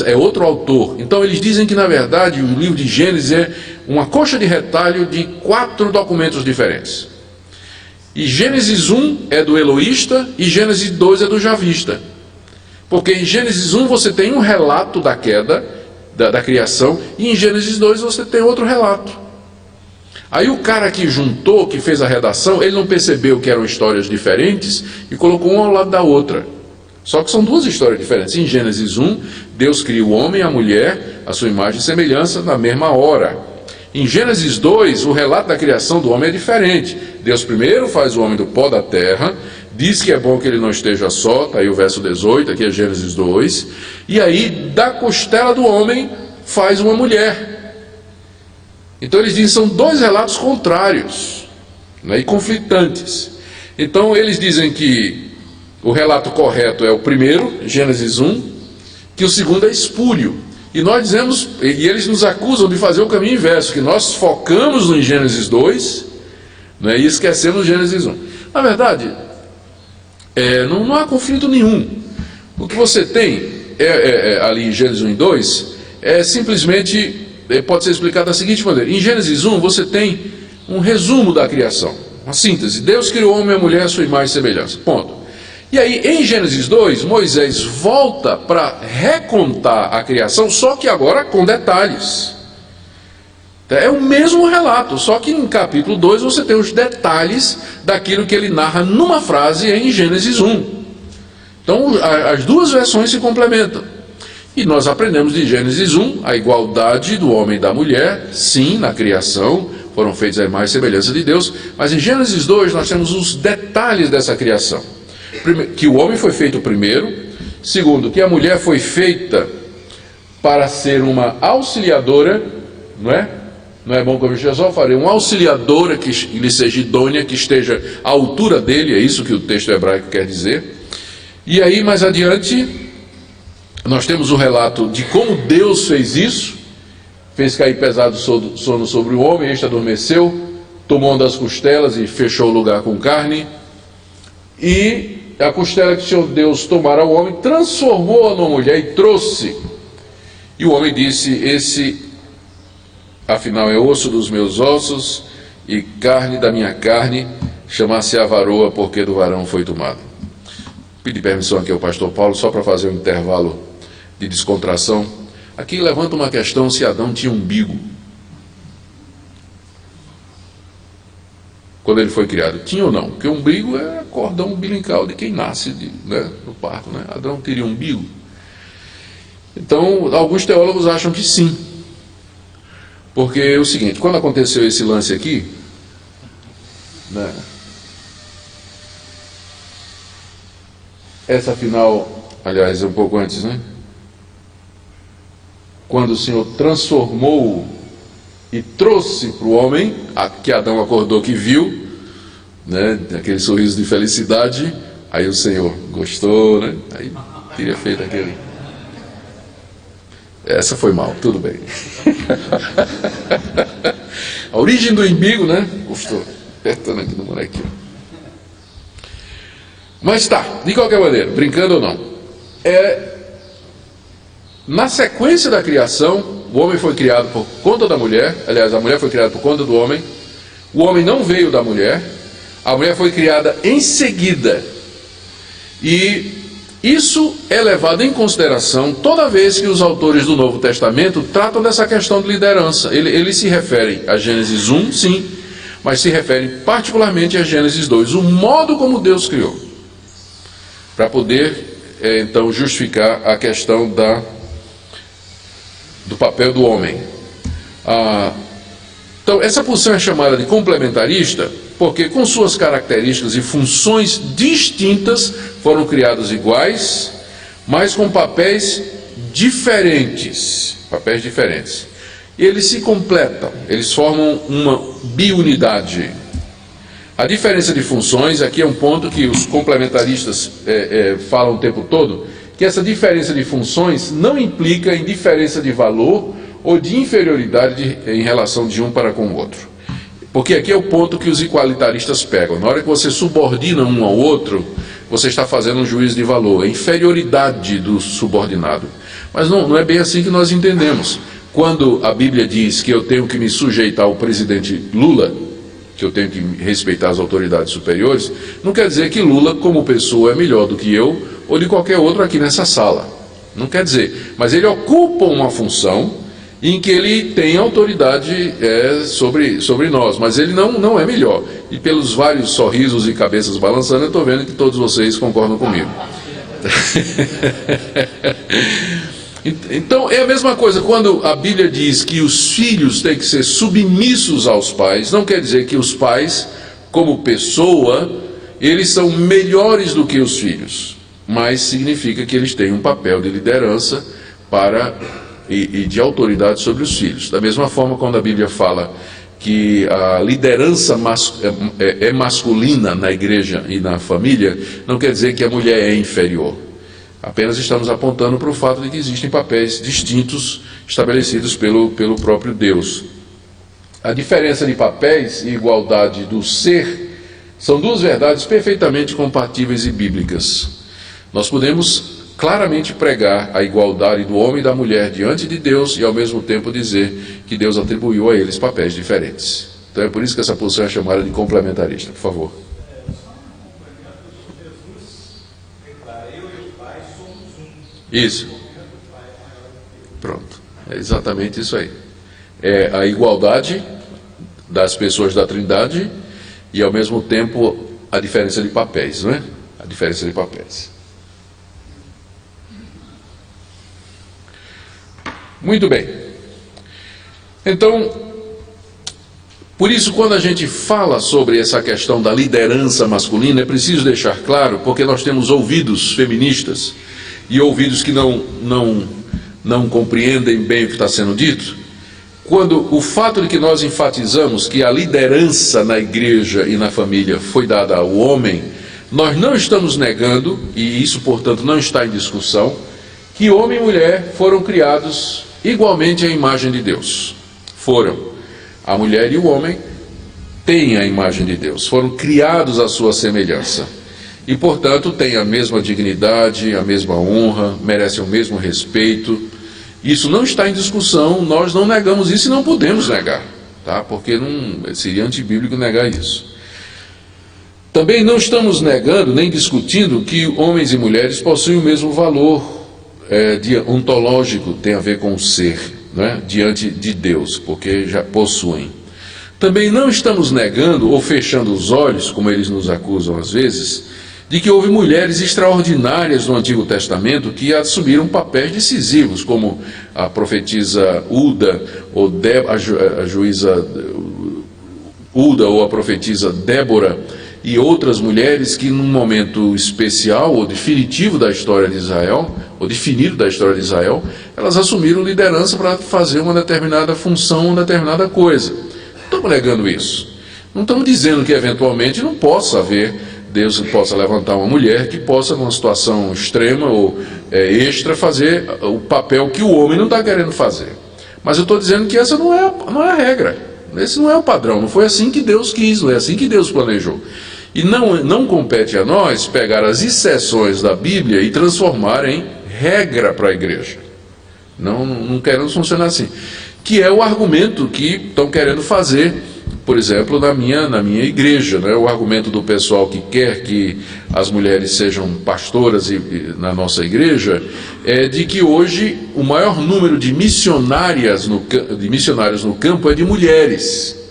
é outro autor. Então eles dizem que na verdade o livro de Gênesis é uma coxa de retalho de 4 documentos diferentes. E Gênesis 1 é do Eloísta e Gênesis 2 é do Javista. Porque em Gênesis 1 você tem um relato da queda, da criação, e em Gênesis 2 você tem outro relato. Aí o cara que juntou, que fez a redação, ele não percebeu que eram histórias diferentes e colocou uma ao lado da outra. Só que são 2 histórias diferentes. Em Gênesis 1, Deus cria o homem e a mulher, a sua imagem e semelhança, na mesma hora. Em Gênesis 2, o relato da criação do homem é diferente. Deus primeiro faz o homem do pó da terra, diz que é bom que ele não esteja só, está aí o verso 18, aqui é Gênesis 2, e aí da costela do homem faz uma mulher. Então eles dizem que são 2 relatos contrários, né, e conflitantes. Então eles dizem que o relato correto é o primeiro, Gênesis 1, que o segundo é espúrio. E nós dizemos, e eles nos acusam de fazer o caminho inverso, que nós focamos no Gênesis 2, né, e esquecemos Gênesis 1. Na verdade, não há conflito nenhum. O que você tem ali em Gênesis 1 e 2, simplesmente pode ser explicado da seguinte maneira. Em Gênesis 1 você tem um resumo da criação, uma síntese. Deus criou o homem e a mulher à sua imagem e semelhança, ponto. E aí em Gênesis 2, Moisés volta para recontar a criação, só que agora com detalhes. É o mesmo relato, só que em capítulo 2 você tem os detalhes daquilo que ele narra numa frase em Gênesis 1. Então as duas versões se complementam. E nós aprendemos de Gênesis 1 a igualdade do homem e da mulher, sim, na criação, foram feitos a imagem e semelhança de Deus, mas em Gênesis 2 nós temos os detalhes dessa criação. Primeiro, que o homem foi feito primeiro. Segundo, que a mulher foi feita para ser uma auxiliadora, não é? Não é bom que eu só farei uma auxiliadora que lhe seja idônea, que esteja à altura dele, é isso que o texto hebraico quer dizer. E aí, mais adiante, nós temos o relato de como Deus fez isso, fez cair pesado sono sobre o homem, este adormeceu, tomou uma das costelas e fechou o lugar com carne, e a costela que o Senhor Deus tomara ao homem, transformou-a numa mulher e trouxe. E o homem disse: esse afinal é osso dos meus ossos e carne da minha carne, chamar-se a varoa, porque do varão foi tomado. Pedi permissão aqui ao pastor Paulo, só para fazer um intervalo de descontração. Aqui levanta uma questão: se Adão tinha umbigo quando ele foi criado. Tinha ou não? Porque o umbigo é a cordão umbilical de quem nasce no parto, né? Adão teria umbigo? Então, alguns teólogos acham que sim. Porque é o seguinte, quando aconteceu esse lance aqui, né, essa final, aliás, um pouco antes, né? Quando o Senhor transformou e trouxe para o homem, que Adão acordou que viu, né, aquele sorriso de felicidade, aí o Senhor gostou, né? Aí teria feito aquele... Essa foi mal, tudo bem. A origem do umbigo, né? Gostou. Apertando aqui no molequinho. Mas tá, de qualquer maneira, brincando ou não. Na sequência da criação, o homem foi criado por conta da mulher. Aliás, a mulher foi criada por conta do homem. O homem não veio da mulher. A mulher foi criada em seguida. E isso é levado em consideração toda vez que os autores do Novo Testamento tratam dessa questão de liderança. Eles se referem a Gênesis 1, sim, mas se referem particularmente a Gênesis 2, o modo como Deus criou, para poder, então, justificar a questão do papel do homem. Então, essa posição é chamada de complementarista, porque com suas características e funções distintas foram criados iguais, mas com papéis diferentes. E eles se completam, eles formam uma biunidade. A diferença de funções, aqui é um ponto que os complementaristas falam o tempo todo, que essa diferença de funções não implica em diferença de valor ou de inferioridade em relação de um para com o outro. Porque aqui é o ponto que os igualitaristas pegam. Na hora que você subordina um ao outro, você está fazendo um juízo de valor, a inferioridade do subordinado. Mas não é bem assim que nós entendemos. Quando a Bíblia diz que eu tenho que me sujeitar ao presidente Lula, que eu tenho que respeitar as autoridades superiores, não quer dizer que Lula, como pessoa, é melhor do que eu ou de qualquer outro aqui nessa sala. Não quer dizer. Mas ele ocupa uma função em que ele tem autoridade sobre nós, mas ele não é melhor. E pelos vários sorrisos e cabeças balançando, eu estou vendo que todos vocês concordam comigo. Então é a mesma coisa quando a Bíblia diz que os filhos têm que ser submissos aos pais. Não quer dizer que os pais, como pessoa, eles são melhores do que os filhos, mas significa que eles têm um papel de liderança e de autoridade sobre os filhos. Da mesma forma, quando a Bíblia fala que a liderança é masculina na igreja e na família, não quer dizer que a mulher é inferior. Apenas estamos apontando para o fato de que existem papéis distintos estabelecidos pelo próprio Deus. A diferença de papéis e igualdade do ser são duas verdades perfeitamente compatíveis e bíblicas. Nós podemos claramente pregar a igualdade do homem e da mulher diante de Deus e ao mesmo tempo dizer que Deus atribuiu a eles papéis diferentes. Então é por isso que essa posição é chamada de complementarista. Por favor. Isso. Pronto. É exatamente isso aí. É a igualdade das pessoas da Trindade e ao mesmo tempo a diferença de papéis, não é? A diferença de papéis. Muito bem. Então, por isso, quando a gente fala sobre essa questão da liderança masculina, é preciso deixar claro, porque nós temos ouvidos feministas e ouvidos que não compreendem bem o que está sendo dito. Quando o fato de que nós enfatizamos que a liderança na igreja e na família foi dada ao homem, nós não estamos negando, e isso, portanto, não está em discussão, que homem e mulher foram criados igualmente à imagem de Deus. Foram. A mulher e o homem têm a imagem de Deus, foram criados à sua semelhança. E, portanto, têm a mesma dignidade, a mesma honra, merecem o mesmo respeito. Isso não está em discussão, nós não negamos isso e não podemos negar, tá? Porque não seria antibíblico negar isso. Também não estamos negando nem discutindo que homens e mulheres possuem o mesmo valor ontológico, tem a ver com o ser, né? Diante de Deus, porque já possuem. Também não estamos negando ou fechando os olhos, como eles nos acusam às vezes, de que houve mulheres extraordinárias no Antigo Testamento que assumiram papéis decisivos, como a profetisa Uda, ou a juíza Uda, ou a profetisa Débora, e outras mulheres que num momento especial ou definitivo da história de Israel, ou definido da história de Israel, elas assumiram liderança para fazer uma determinada função, uma determinada coisa. Não estamos negando isso. Não estamos dizendo que eventualmente não possa haver, Deus possa levantar uma mulher que possa, numa situação extrema ou extra, fazer o papel que o homem não está querendo fazer. Mas eu estou dizendo que essa não é a regra. Esse não é o padrão. Não foi assim que Deus quis, não é assim que Deus planejou. E não compete a nós pegar as exceções da Bíblia e transformar em regra para a igreja. Não queremos funcionar assim. Que é o argumento que estão querendo fazer, por exemplo, na minha igreja, né? O argumento do pessoal que quer que as mulheres sejam pastoras na nossa igreja é de que hoje o maior número de missionárias no campo é de mulheres.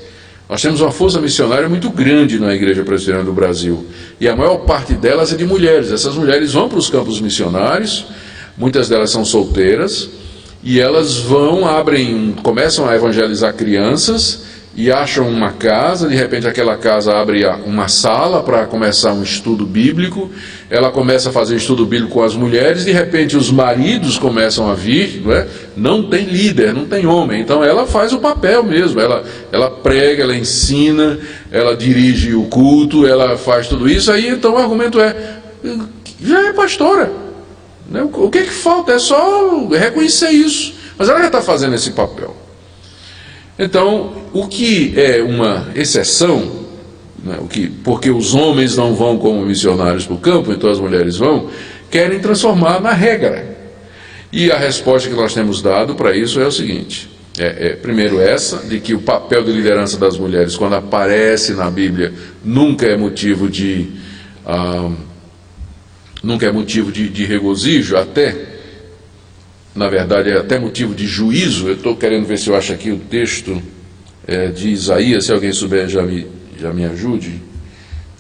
Nós temos uma força missionária muito grande na Igreja Presbiteriana do Brasil, e a maior parte delas é de mulheres. Essas mulheres vão para os campos missionários, muitas delas são solteiras, e elas começam a evangelizar crianças, e acham uma casa, de repente aquela casa abre uma sala para começar um estudo bíblico, ela começa a fazer estudo bíblico com as mulheres, de repente os maridos começam a vir, não tem líder, não tem homem, então ela faz o papel mesmo, ela prega, ela ensina, ela dirige o culto, ela faz tudo isso, aí então o argumento já é pastora, né? O que falta? É só reconhecer isso, mas ela já está fazendo esse papel. Então, o que é uma exceção, né, porque os homens não vão como missionários para o campo, então as mulheres vão, querem transformar na regra. E a resposta que nós temos dado para isso é o seguinte, primeiro essa, de que o papel de liderança das mulheres, quando aparece na Bíblia, nunca é motivo de regozijo, na verdade é até motivo de juízo. Eu estou querendo ver se eu acho aqui o texto de Isaías, se alguém souber já me ajude.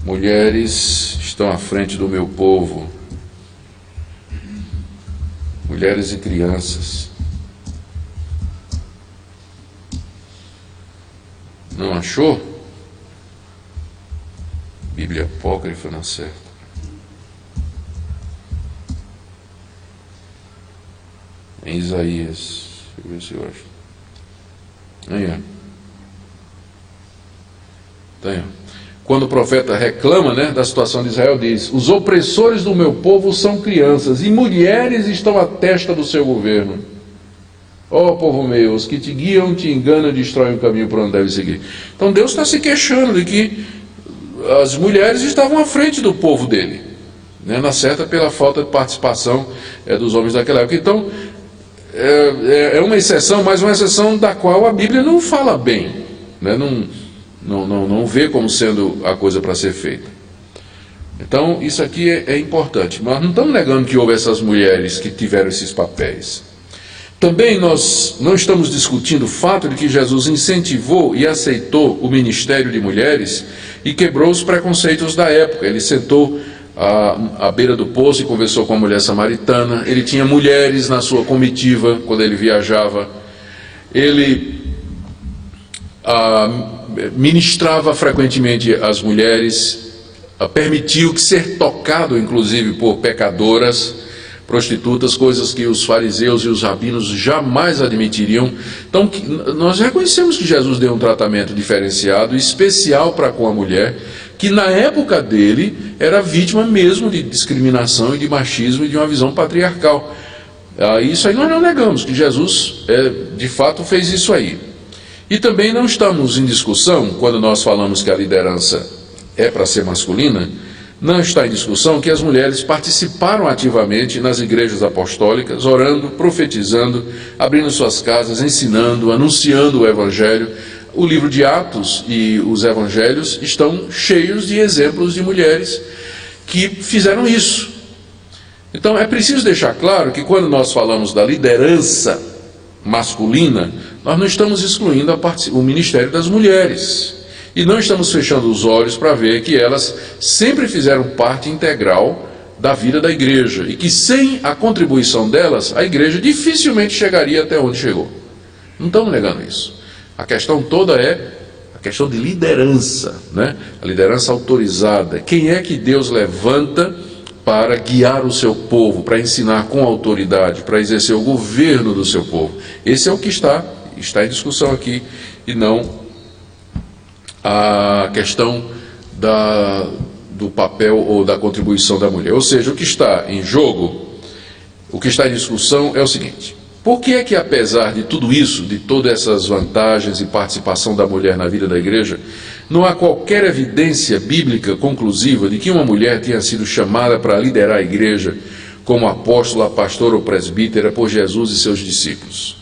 Mulheres estão à frente do meu povo, mulheres e crianças. Não achou? Bíblia apócrifa, não é certo? Em Isaías, deixa eu ver se eu acho. Aí, ó. Quando o profeta reclama, da situação de Israel, diz: os opressores do meu povo são crianças, e mulheres estão à testa do seu governo. Ó povo meu, os que te guiam, te enganam e destroem o caminho por onde deve seguir. Então Deus está se queixando de que as mulheres estavam à frente do povo dele, né? Na certa, pela falta de participação dos homens daquela época. Então, é uma exceção, mas uma exceção da qual a Bíblia não fala bem, né? Não vê como sendo a coisa para ser feita. Então, isso aqui é importante. Nós não estamos negando que houve essas mulheres que tiveram esses papéis. Também nós não estamos discutindo o fato de que Jesus incentivou e aceitou o ministério de mulheres e quebrou os preconceitos da época. Ele sentou à beira do poço e conversou com a mulher samaritana. Ele tinha mulheres na sua comitiva quando ele viajava. Ele ministrava frequentemente às mulheres, permitiu que ser tocado inclusive por pecadoras, prostitutas, coisas que os fariseus e os rabinos jamais admitiriam. Então, nós reconhecemos que Jesus deu um tratamento diferenciado, especial para com a mulher, que na época dele era vítima mesmo de discriminação e de machismo e de uma visão patriarcal. Isso aí nós não negamos, que Jesus de fato fez isso aí. E também não estamos em discussão, quando nós falamos que a liderança é para ser masculina, não está em discussão que as mulheres participaram ativamente nas igrejas apostólicas, orando, profetizando, abrindo suas casas, ensinando, anunciando o Evangelho. O livro de Atos e os Evangelhos estão cheios de exemplos de mulheres que fizeram isso. Então é preciso deixar claro que quando nós falamos da liderança masculina, nós não estamos excluindo o ministério das mulheres. E não estamos fechando os olhos para ver que elas sempre fizeram parte integral da vida da igreja e que sem a contribuição delas, a igreja dificilmente chegaria até onde chegou. Não estamos negando isso. A questão toda é a questão de liderança, né? A liderança autorizada. Quem é que Deus levanta para guiar o seu povo, para ensinar com autoridade, para exercer o governo do seu povo? Esse é o que está em discussão aqui, e não a questão do papel ou da contribuição da mulher. Ou seja, o que está em jogo, o que está em discussão é o seguinte: por que é que, apesar de tudo isso, de todas essas vantagens e participação da mulher na vida da igreja, não há qualquer evidência bíblica conclusiva de que uma mulher tenha sido chamada para liderar a igreja como apóstola, pastora ou presbítera por Jesus e seus discípulos?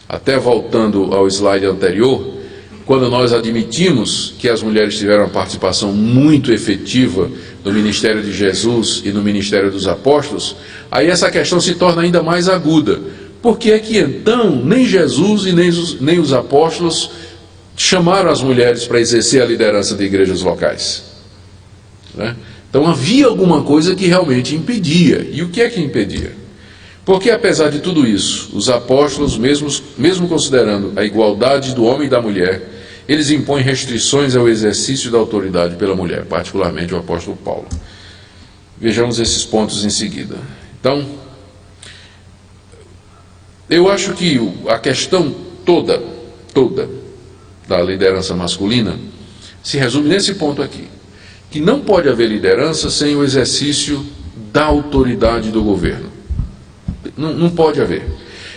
Até voltando ao slide anterior, quando nós admitimos que as mulheres tiveram uma participação muito efetiva no ministério de Jesus e no ministério dos apóstolos, aí essa questão se torna ainda mais aguda. Por que é que então nem Jesus e nem os apóstolos chamaram as mulheres para exercer a liderança de igrejas locais? Né? Então havia alguma coisa que realmente impedia. E o que é que impedia? Porque apesar de tudo isso, os apóstolos, mesmo considerando a igualdade do homem e da mulher, eles impõem restrições ao exercício da autoridade pela mulher, particularmente o apóstolo Paulo. Vejamos esses pontos em seguida. Então, eu acho que a questão toda da liderança masculina se resume nesse ponto aqui, que não pode haver liderança sem o exercício da autoridade do governo. Não pode haver.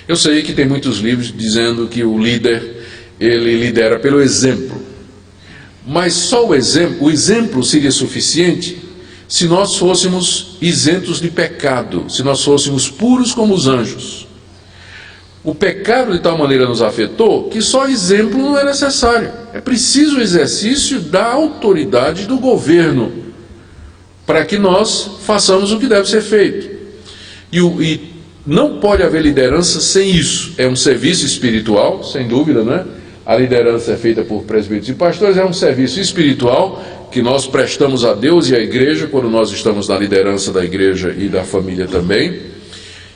Eu sei que tem muitos livros dizendo que o líder, ele lidera pelo exemplo, mas só o exemplo seria suficiente se nós fôssemos isentos de pecado, se nós fôssemos puros como os anjos. O pecado de tal maneira nos afetou que só exemplo não é necessário. É preciso o exercício da autoridade do governo para que nós façamos o que deve ser feito. E não pode haver liderança sem isso. É um serviço espiritual, sem dúvida, né? A liderança é feita por presbíteros e pastores, é um serviço espiritual que nós prestamos a Deus e à igreja quando nós estamos na liderança da igreja e da família também,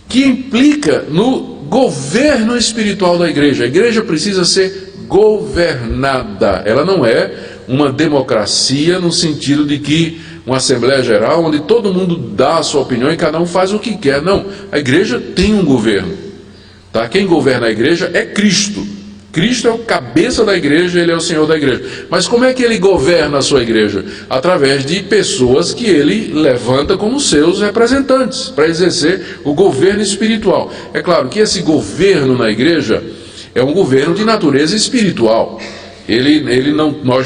que implica no governo espiritual da igreja. A igreja precisa ser governada. Ela não é uma democracia no sentido de que uma Assembleia Geral onde todo mundo dá a sua opinião e cada um faz o que quer. Não, a igreja tem um governo. Tá? Quem governa a igreja é Cristo. Cristo é o cabeça da igreja, ele é o Senhor da igreja. Mas como é que ele governa a sua igreja? Através de pessoas que ele levanta como seus representantes, para exercer o governo espiritual. É claro que esse governo na igreja é um governo de natureza espiritual.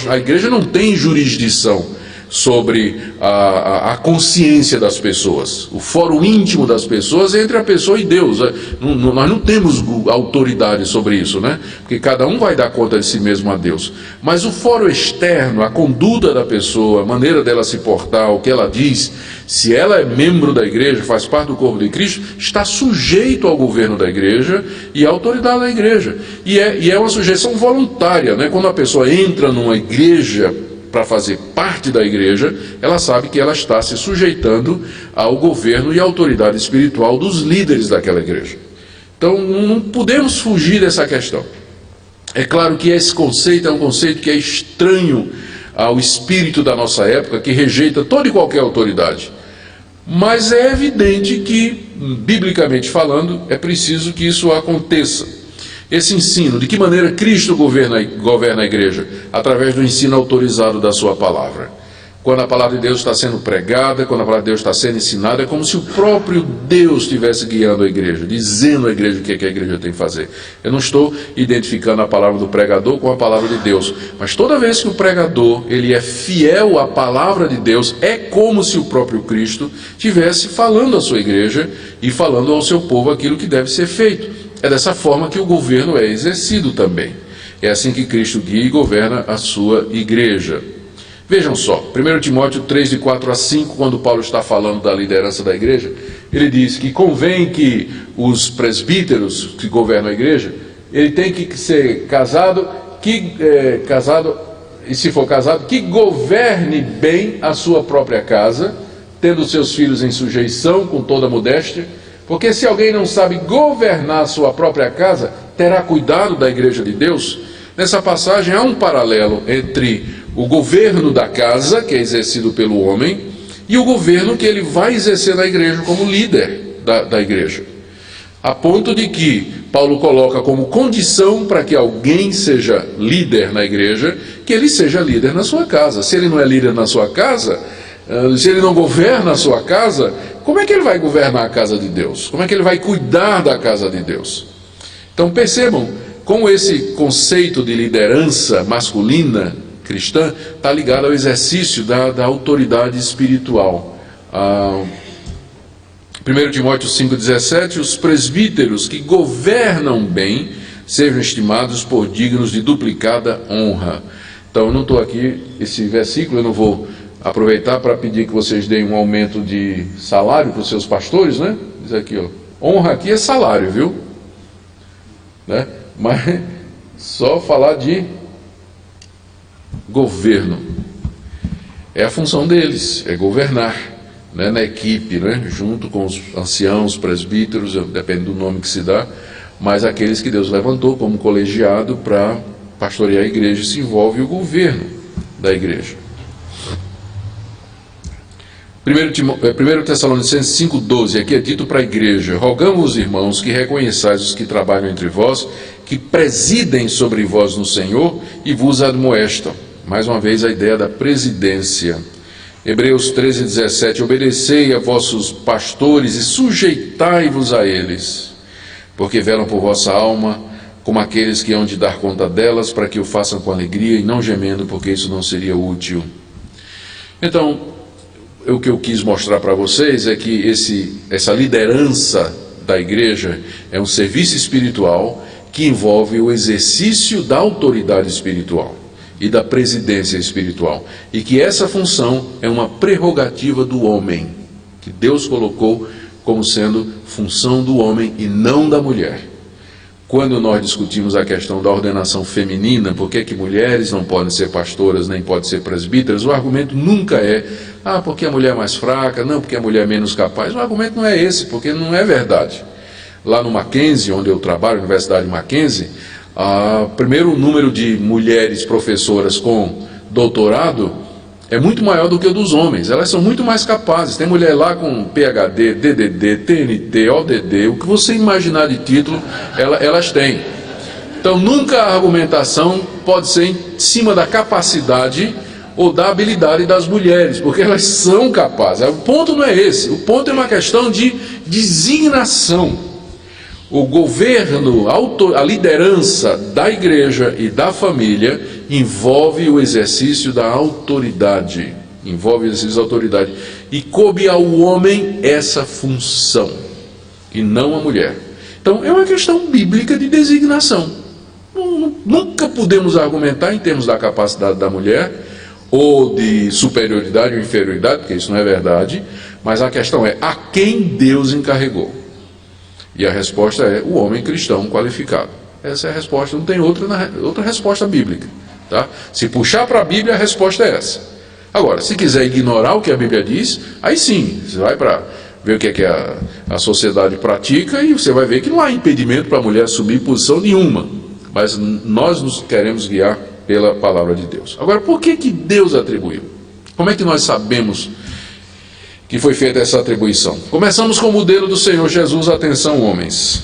A igreja não tem jurisdição sobre a consciência das pessoas. O fórum íntimo das pessoas é entre a pessoa e Deus. Nós não temos autoridade sobre isso, né? Porque cada um vai dar conta de si mesmo a Deus. Mas o fórum externo, a conduta da pessoa, a maneira dela se portar, o que ela diz, se ela é membro da igreja, faz parte do corpo de Cristo, está sujeito ao governo da igreja e à autoridade da igreja. E é uma sujeição voluntária, né? Quando a pessoa entra numa igreja para fazer parte da igreja, ela sabe que ela está se sujeitando ao governo e à autoridade espiritual dos líderes daquela igreja. Então não podemos fugir dessa questão. É claro que esse conceito é um conceito que é estranho ao espírito da nossa época, que rejeita toda e qualquer autoridade. Mas é evidente que, biblicamente falando, é preciso que isso aconteça. Esse ensino, de que maneira Cristo governa a igreja? Através do ensino autorizado da sua palavra. Quando a palavra de Deus está sendo pregada, quando a palavra de Deus está sendo ensinada, é como se o próprio Deus estivesse guiando a igreja, dizendo à igreja o que a igreja tem que fazer. Eu não estou identificando a palavra do pregador com a palavra de Deus, mas toda vez que o pregador ele é fiel à palavra de Deus, é como se o próprio Cristo estivesse falando à sua igreja e falando ao seu povo aquilo que deve ser feito. É dessa forma que o governo é exercido também. É assim que Cristo guia e governa a sua igreja. Vejam só, 1 Timóteo 3, de 4 a 5, quando Paulo está falando da liderança da igreja, ele diz que convém que os presbíteros que governam a igreja, ele tem que ser casado, e se for casado, que governe bem a sua própria casa, tendo seus filhos em sujeição com toda modéstia, porque se alguém não sabe governar a sua própria casa, terá cuidado da igreja de Deus? Nessa passagem há um paralelo entre o governo da casa, que é exercido pelo homem, e o governo que ele vai exercer na igreja como líder da igreja. A ponto de que Paulo coloca como condição para que alguém seja líder na igreja, que ele seja líder na sua casa. Se ele não é líder na sua casa, se ele não governa a sua casa, como é que ele vai governar a casa de Deus? Como é que ele vai cuidar da casa de Deus? Então percebam como esse conceito de liderança masculina cristã está ligado ao exercício da autoridade espiritual. 1 Timóteo 5,17, os presbíteros que governam bem sejam estimados por dignos de duplicada honra. Então eu não estou aqui, esse versículo eu não vou aproveitar para pedir que vocês deem um aumento de salário para os seus pastores, né? Diz aqui, ó, honra aqui é salário, viu? Né? Mas só falar de governo. É a função deles, é governar, né? Na equipe, né? Junto com os anciãos, presbíteros, depende do nome que se dá, mas aqueles que Deus levantou como colegiado para pastorear a igreja, se envolve o governo da igreja. 1 Tessalonicenses 5,12, aqui é dito para a igreja: rogamos, irmãos, que reconheçais os que trabalham entre vós, que presidem sobre vós no Senhor e vos admoestam. Mais uma vez a ideia da presidência. Hebreus 13,17, obedecei a vossos pastores e sujeitai-vos a eles, porque velam por vossa alma, como aqueles que hão de dar conta delas, para que o façam com alegria e não gemendo, porque isso não seria útil. Então, o que eu quis mostrar para vocês é que essa liderança da igreja é um serviço espiritual que envolve o exercício da autoridade espiritual e da presidência espiritual, e que essa função é uma prerrogativa do homem, que Deus colocou como sendo função do homem e não da mulher. Quando nós discutimos a questão da ordenação feminina, por que mulheres não podem ser pastoras, nem podem ser presbíteras, o argumento nunca é, porque a mulher é mais fraca, não, porque a mulher é menos capaz. O argumento não é esse, porque não é verdade. Lá no Mackenzie, onde eu trabalho, Universidade Mackenzie, primeiro o número de mulheres professoras com doutorado é muito maior do que o dos homens. Elas são muito mais capazes. Tem mulher lá com PhD, DDD, TNT, ODD, o que você imaginar de título, elas têm. Então nunca a argumentação pode ser em cima da capacidade ou da habilidade das mulheres, porque elas são capazes. O ponto não é esse, o ponto é uma questão de designação. O governo, a liderança da igreja e da família envolve o exercício da autoridade. envolve exercício de autoridade. E coube ao homem essa função, e não à mulher. Então é uma questão bíblica de designação. Nunca podemos argumentar em termos da capacidade da mulher, ou de superioridade ou inferioridade, porque isso não é verdade, mas a questão é a quem Deus encarregou. E a resposta é o homem cristão qualificado. Essa é a resposta, não tem outra resposta bíblica. Tá? Se puxar para a Bíblia, a resposta é essa. Agora, se quiser ignorar o que a Bíblia diz, aí sim, você vai para ver o que é que a sociedade pratica e você vai ver que não há impedimento para a mulher assumir posição nenhuma. Mas nós nos queremos guiar pela palavra de Deus. Agora, por que Deus atribuiu? Como é que nós sabemos que foi feita essa atribuição? Começamos com o modelo do Senhor Jesus. Atenção, homens.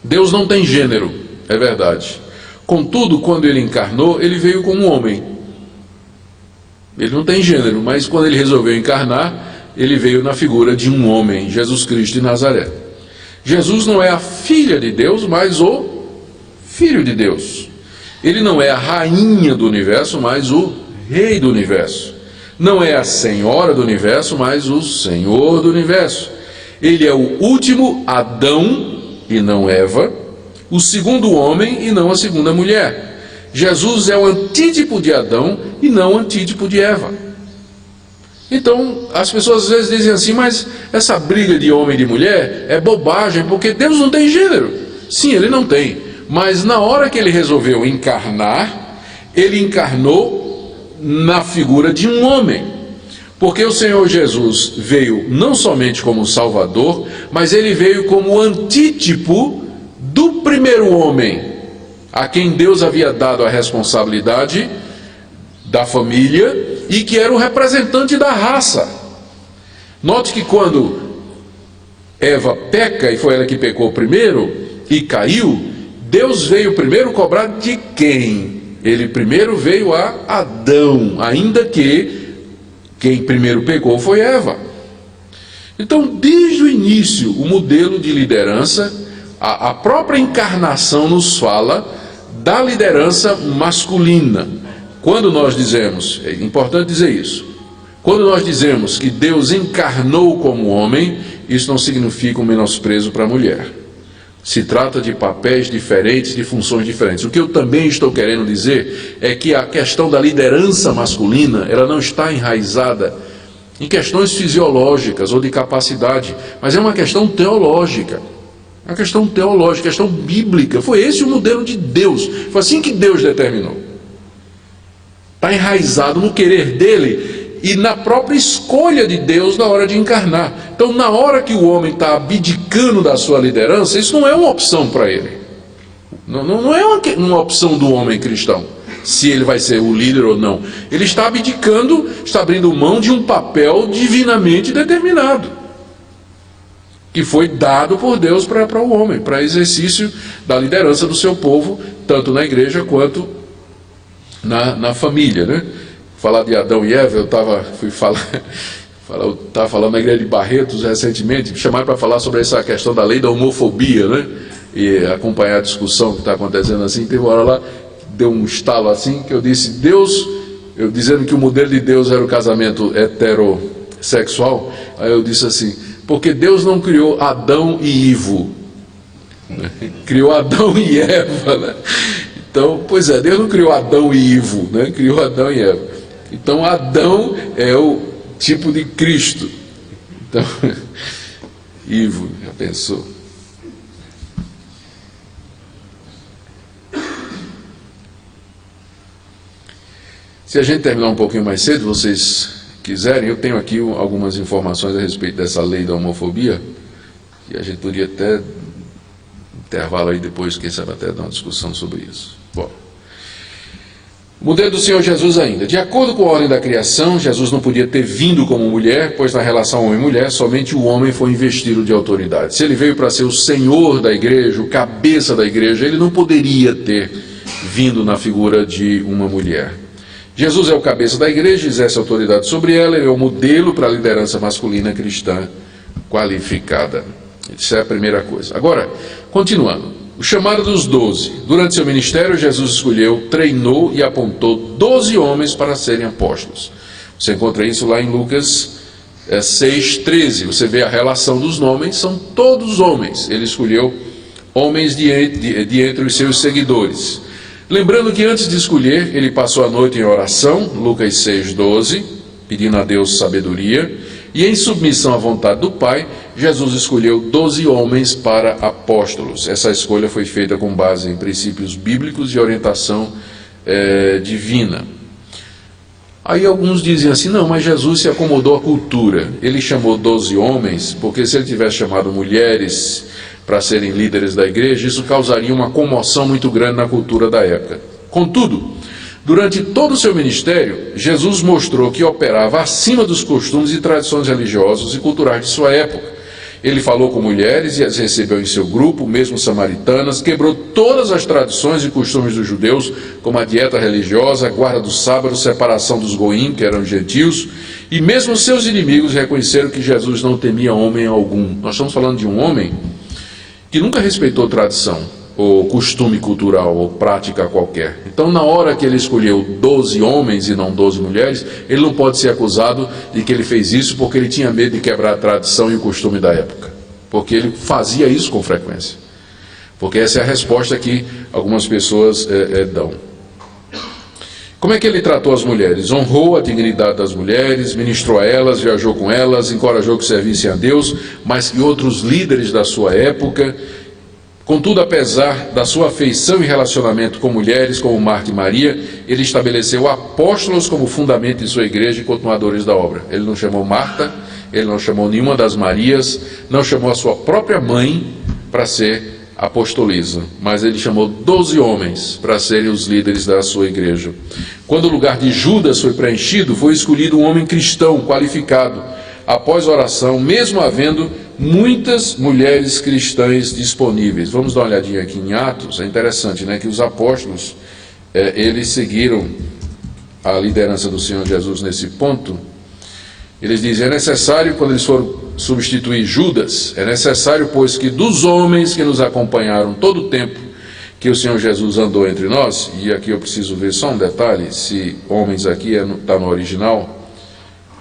Deus não tem gênero, é verdade. Contudo, quando ele encarnou, ele veio como homem. Ele não tem gênero, mas quando ele resolveu encarnar, ele veio na figura de um homem, Jesus Cristo de Nazaré. Jesus não é a filha de Deus, mas o Filho de Deus. Ele não é a rainha do universo, mas o rei do universo. Não é a senhora do universo, mas o Senhor do universo. Ele é o último Adão e não Eva, o segundo homem e não a segunda mulher. Jesus é o antítipo de Adão e não o antítipo de Eva. Então, as pessoas às vezes dizem assim, mas essa briga de homem e de mulher é bobagem, porque Deus não tem gênero. Sim, ele não tem. Mas na hora que ele resolveu encarnar, ele encarnou na figura de um homem. Porque o Senhor Jesus veio não somente como Salvador, mas ele veio como o antítipo do primeiro homem, a quem Deus havia dado a responsabilidade da família e que era o representante da raça. Note que quando Eva peca, e foi ela que pecou primeiro e caiu, Deus veio primeiro cobrar de quem? Ele primeiro veio a Adão, ainda que quem primeiro pecou foi Eva. Então, desde o início, o modelo de liderança, a própria encarnação nos fala da liderança masculina. Quando nós dizemos, é importante dizer isso, quando nós dizemos que Deus encarnou como homem, isso não significa um menosprezo para a mulher. Se trata de papéis diferentes, de funções diferentes. O que eu também estou querendo dizer é que a questão da liderança masculina, ela não está enraizada em questões fisiológicas ou de capacidade, mas é uma questão teológica. Uma questão teológica, questão bíblica. Foi esse o modelo de Deus. Foi assim que Deus determinou. Está enraizado no querer dele e na própria escolha de Deus na hora de encarnar. Então, na hora que o homem está abdicando da sua liderança, isso não é uma opção para ele. Não é uma opção do homem cristão, se ele vai ser o líder ou não. Ele está abdicando, está abrindo mão de um papel divinamente determinado, que foi dado por Deus para o homem, para exercício da liderança do seu povo, tanto na igreja quanto na família, né? Falar de Adão e Eva, eu estava falando na igreja de Barretos recentemente, me chamaram para falar sobre essa questão da lei da homofobia, né? E acompanhar a discussão que está acontecendo assim. Teve uma hora lá, deu um estalo assim, que eu disse, eu dizendo que o modelo de Deus era o casamento heterossexual, aí eu disse assim, porque Deus não criou Adão e Ivo, né? Criou Adão e Eva, né? Então, pois é, Deus não criou Adão e Ivo, né? Criou Adão e Eva. Então, Adão é o tipo de Cristo. Então, Ivo, já pensou? Se a gente terminar um pouquinho mais cedo, vocês quiserem, eu tenho aqui algumas informações a respeito dessa lei da homofobia, que a gente poderia até intervalo aí depois, quem sabe até dar uma discussão sobre isso. Bom, o modelo do Senhor Jesus ainda. De acordo com a ordem da criação, Jesus não podia ter vindo como mulher, pois na relação homem e mulher, somente o homem foi investido de autoridade. Se ele veio para ser o Senhor da igreja, o cabeça da igreja, ele não poderia ter vindo na figura de uma mulher. Jesus é o cabeça da igreja, exerce autoridade sobre ela, ele é o modelo para a liderança masculina cristã qualificada. Isso é a primeira coisa. Agora, continuando. O chamado dos 12. Durante seu ministério, Jesus escolheu, treinou e apontou 12 homens para serem apóstolos. Você encontra isso lá em Lucas 6,13. Você vê a relação dos nomes, são todos homens. Ele escolheu homens de entre os seus seguidores. Lembrando que antes de escolher, ele passou a noite em oração, Lucas 6,12, pedindo a Deus sabedoria, e em submissão à vontade do Pai, Jesus escolheu 12 homens para apóstolos. Essa escolha foi feita com base em princípios bíblicos e orientação divina. Aí alguns dizem assim, não, mas Jesus se acomodou à cultura. Ele chamou 12 homens, porque se ele tivesse chamado mulheres para serem líderes da igreja, isso causaria uma comoção muito grande na cultura da época. Contudo, durante todo o seu ministério, Jesus mostrou que operava acima dos costumes e tradições religiosos e culturais de sua época. Ele falou com mulheres e as recebeu em seu grupo, mesmo samaritanas, quebrou todas as tradições e costumes dos judeus, como a dieta religiosa, a guarda do sábado, separação dos goim, que eram gentios, e mesmo seus inimigos reconheceram que Jesus não temia homem algum. Nós estamos falando de um homem que nunca respeitou tradição, ou costume cultural, ou prática qualquer. Então, na hora que ele escolheu 12 homens e não 12 mulheres, ele não pode ser acusado de que ele fez isso porque ele tinha medo de quebrar a tradição e o costume da época. Porque ele fazia isso com frequência. Porque essa é a resposta que algumas pessoas dão. Como é que ele tratou as mulheres? Honrou a dignidade das mulheres, ministrou a elas, viajou com elas, encorajou que servissem a Deus, mas que outros líderes da sua época. Contudo, apesar da sua afeição e relacionamento com mulheres como Marta e Maria, ele estabeleceu apóstolos como fundamento de sua igreja e continuadores da obra. Ele não chamou Marta, ele não chamou nenhuma das Marias, não chamou a sua própria mãe para ser apostoliza, mas ele chamou 12 homens para serem os líderes da sua igreja. Quando o lugar de Judas foi preenchido, foi escolhido um homem cristão, qualificado, após oração, mesmo havendo muitas mulheres cristãs disponíveis. Vamos dar uma olhadinha aqui em Atos. É interessante, né, que os apóstolos eles seguiram a liderança do Senhor Jesus nesse ponto. Eles dizem, é necessário, quando eles foram substituir Judas, é necessário, pois, que dos homens que nos acompanharam todo o tempo que o Senhor Jesus andou entre nós, e aqui eu preciso ver só um detalhe, se homens aqui está no original,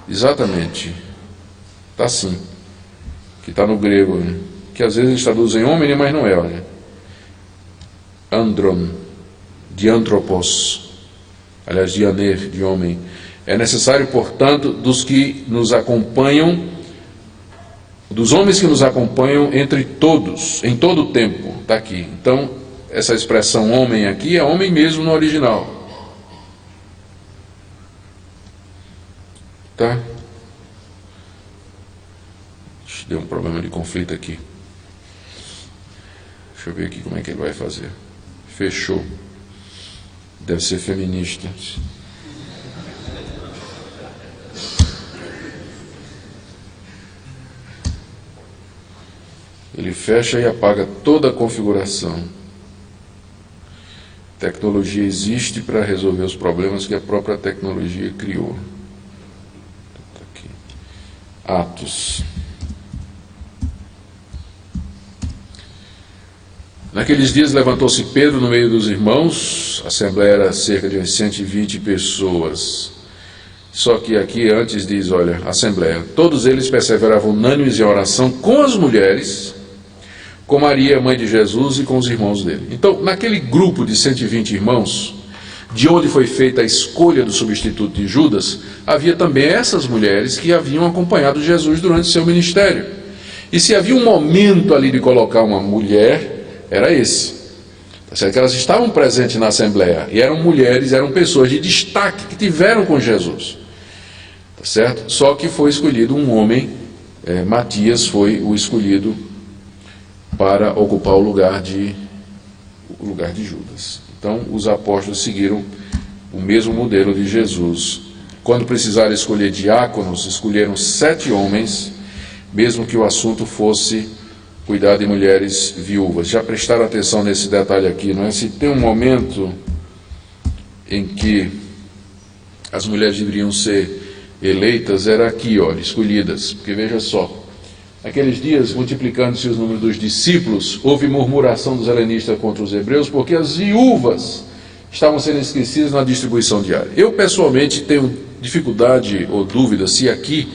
exatamente, está assim, que está no grego, né? Que às vezes eles traduzem homem, mas não é, olha. Andron, de antropos, aliás, de aner, de homem. É necessário, portanto, dos que nos acompanham, dos homens que nos acompanham entre todos, em todo o tempo, está aqui. Então, essa expressão homem aqui é homem mesmo no original. Tá? Deu um problema de conflito aqui. Deixa eu ver aqui como é que ele vai fazer. Fechou. Deve ser feminista. Ele fecha e apaga toda a configuração. Tecnologia existe para resolver os problemas que a própria tecnologia criou. Aqui. Atos. Naqueles dias levantou-se Pedro no meio dos irmãos, a assembleia era cerca de 120 pessoas. Só que aqui antes diz, olha, assembleia, todos eles perseveravam unânimes em oração com as mulheres, com Maria, mãe de Jesus, e com os irmãos dele. Então, naquele grupo de 120 irmãos, de onde foi feita a escolha do substituto de Judas, havia também essas mulheres que haviam acompanhado Jesus durante seu ministério. E se havia um momento ali de colocar uma mulher, era esse. Tá certo? Que elas estavam presentes na assembleia, e eram mulheres, eram pessoas de destaque que tiveram com Jesus. Tá certo? Só que foi escolhido um homem, Matias foi o escolhido para ocupar o lugar de Judas. Então, os apóstolos seguiram o mesmo modelo de Jesus. Quando precisaram escolher diáconos, escolheram 7 homens, mesmo que o assunto fosse cuidar de mulheres viúvas. Já prestaram atenção nesse detalhe aqui, não é? Se tem um momento em que as mulheres deveriam ser eleitas, era aqui, olha, escolhidas. Porque veja só, naqueles dias, multiplicando-se os números dos discípulos, houve murmuração dos helenistas contra os hebreus, porque as viúvas estavam sendo esquecidas na distribuição diária. Eu, pessoalmente, tenho dificuldade ou dúvida se aqui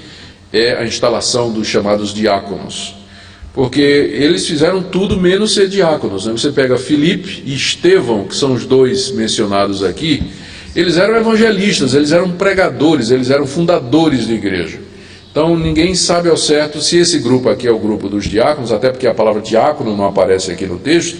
é a instalação dos chamados diáconos, porque eles fizeram tudo menos ser diáconos, né? Você pega Filipe e Estevão, que são os dois mencionados aqui, eles eram evangelistas, eles eram pregadores, eles eram fundadores de igreja. Então ninguém sabe ao certo se esse grupo aqui é o grupo dos diáconos, até porque a palavra diácono não aparece aqui no texto,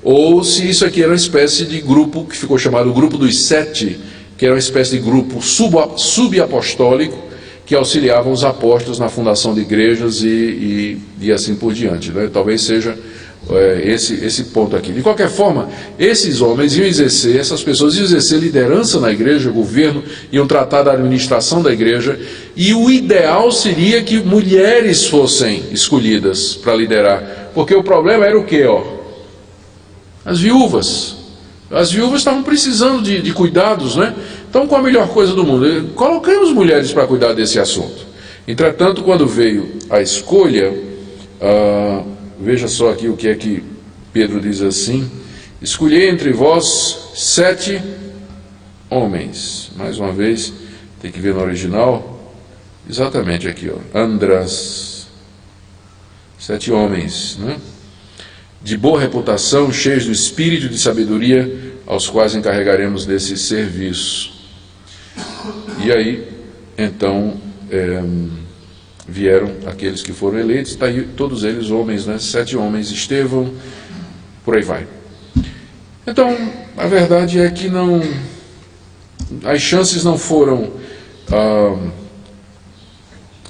ou se isso aqui era uma espécie de grupo que ficou chamado o grupo dos 7, que era uma espécie de grupo subapostólico, que auxiliavam os apóstolos na fundação de igrejas e assim por diante, né? Talvez seja esse ponto aqui. De qualquer forma, esses homens iam exercer, essas pessoas iam exercer liderança na igreja, governo, iam tratar da administração da igreja, e o ideal seria que mulheres fossem escolhidas para liderar, porque o problema era o quê? As viúvas. As viúvas estavam precisando de cuidados, né? Então, qual a melhor coisa do mundo? Colocamos mulheres para cuidar desse assunto. Entretanto, quando veio a escolha, veja só aqui o que é que Pedro diz assim: escolhi entre vós 7 homens. Mais uma vez, tem que ver no original, exatamente aqui, Andras, 7 homens, né? De boa reputação, cheios do espírito de sabedoria, aos quais encarregaremos desse serviço. E aí, então, vieram aqueles que foram eleitos, está aí, todos eles homens, né? 7 homens, Estevão, por aí vai. Então, a verdade é que as chances não foram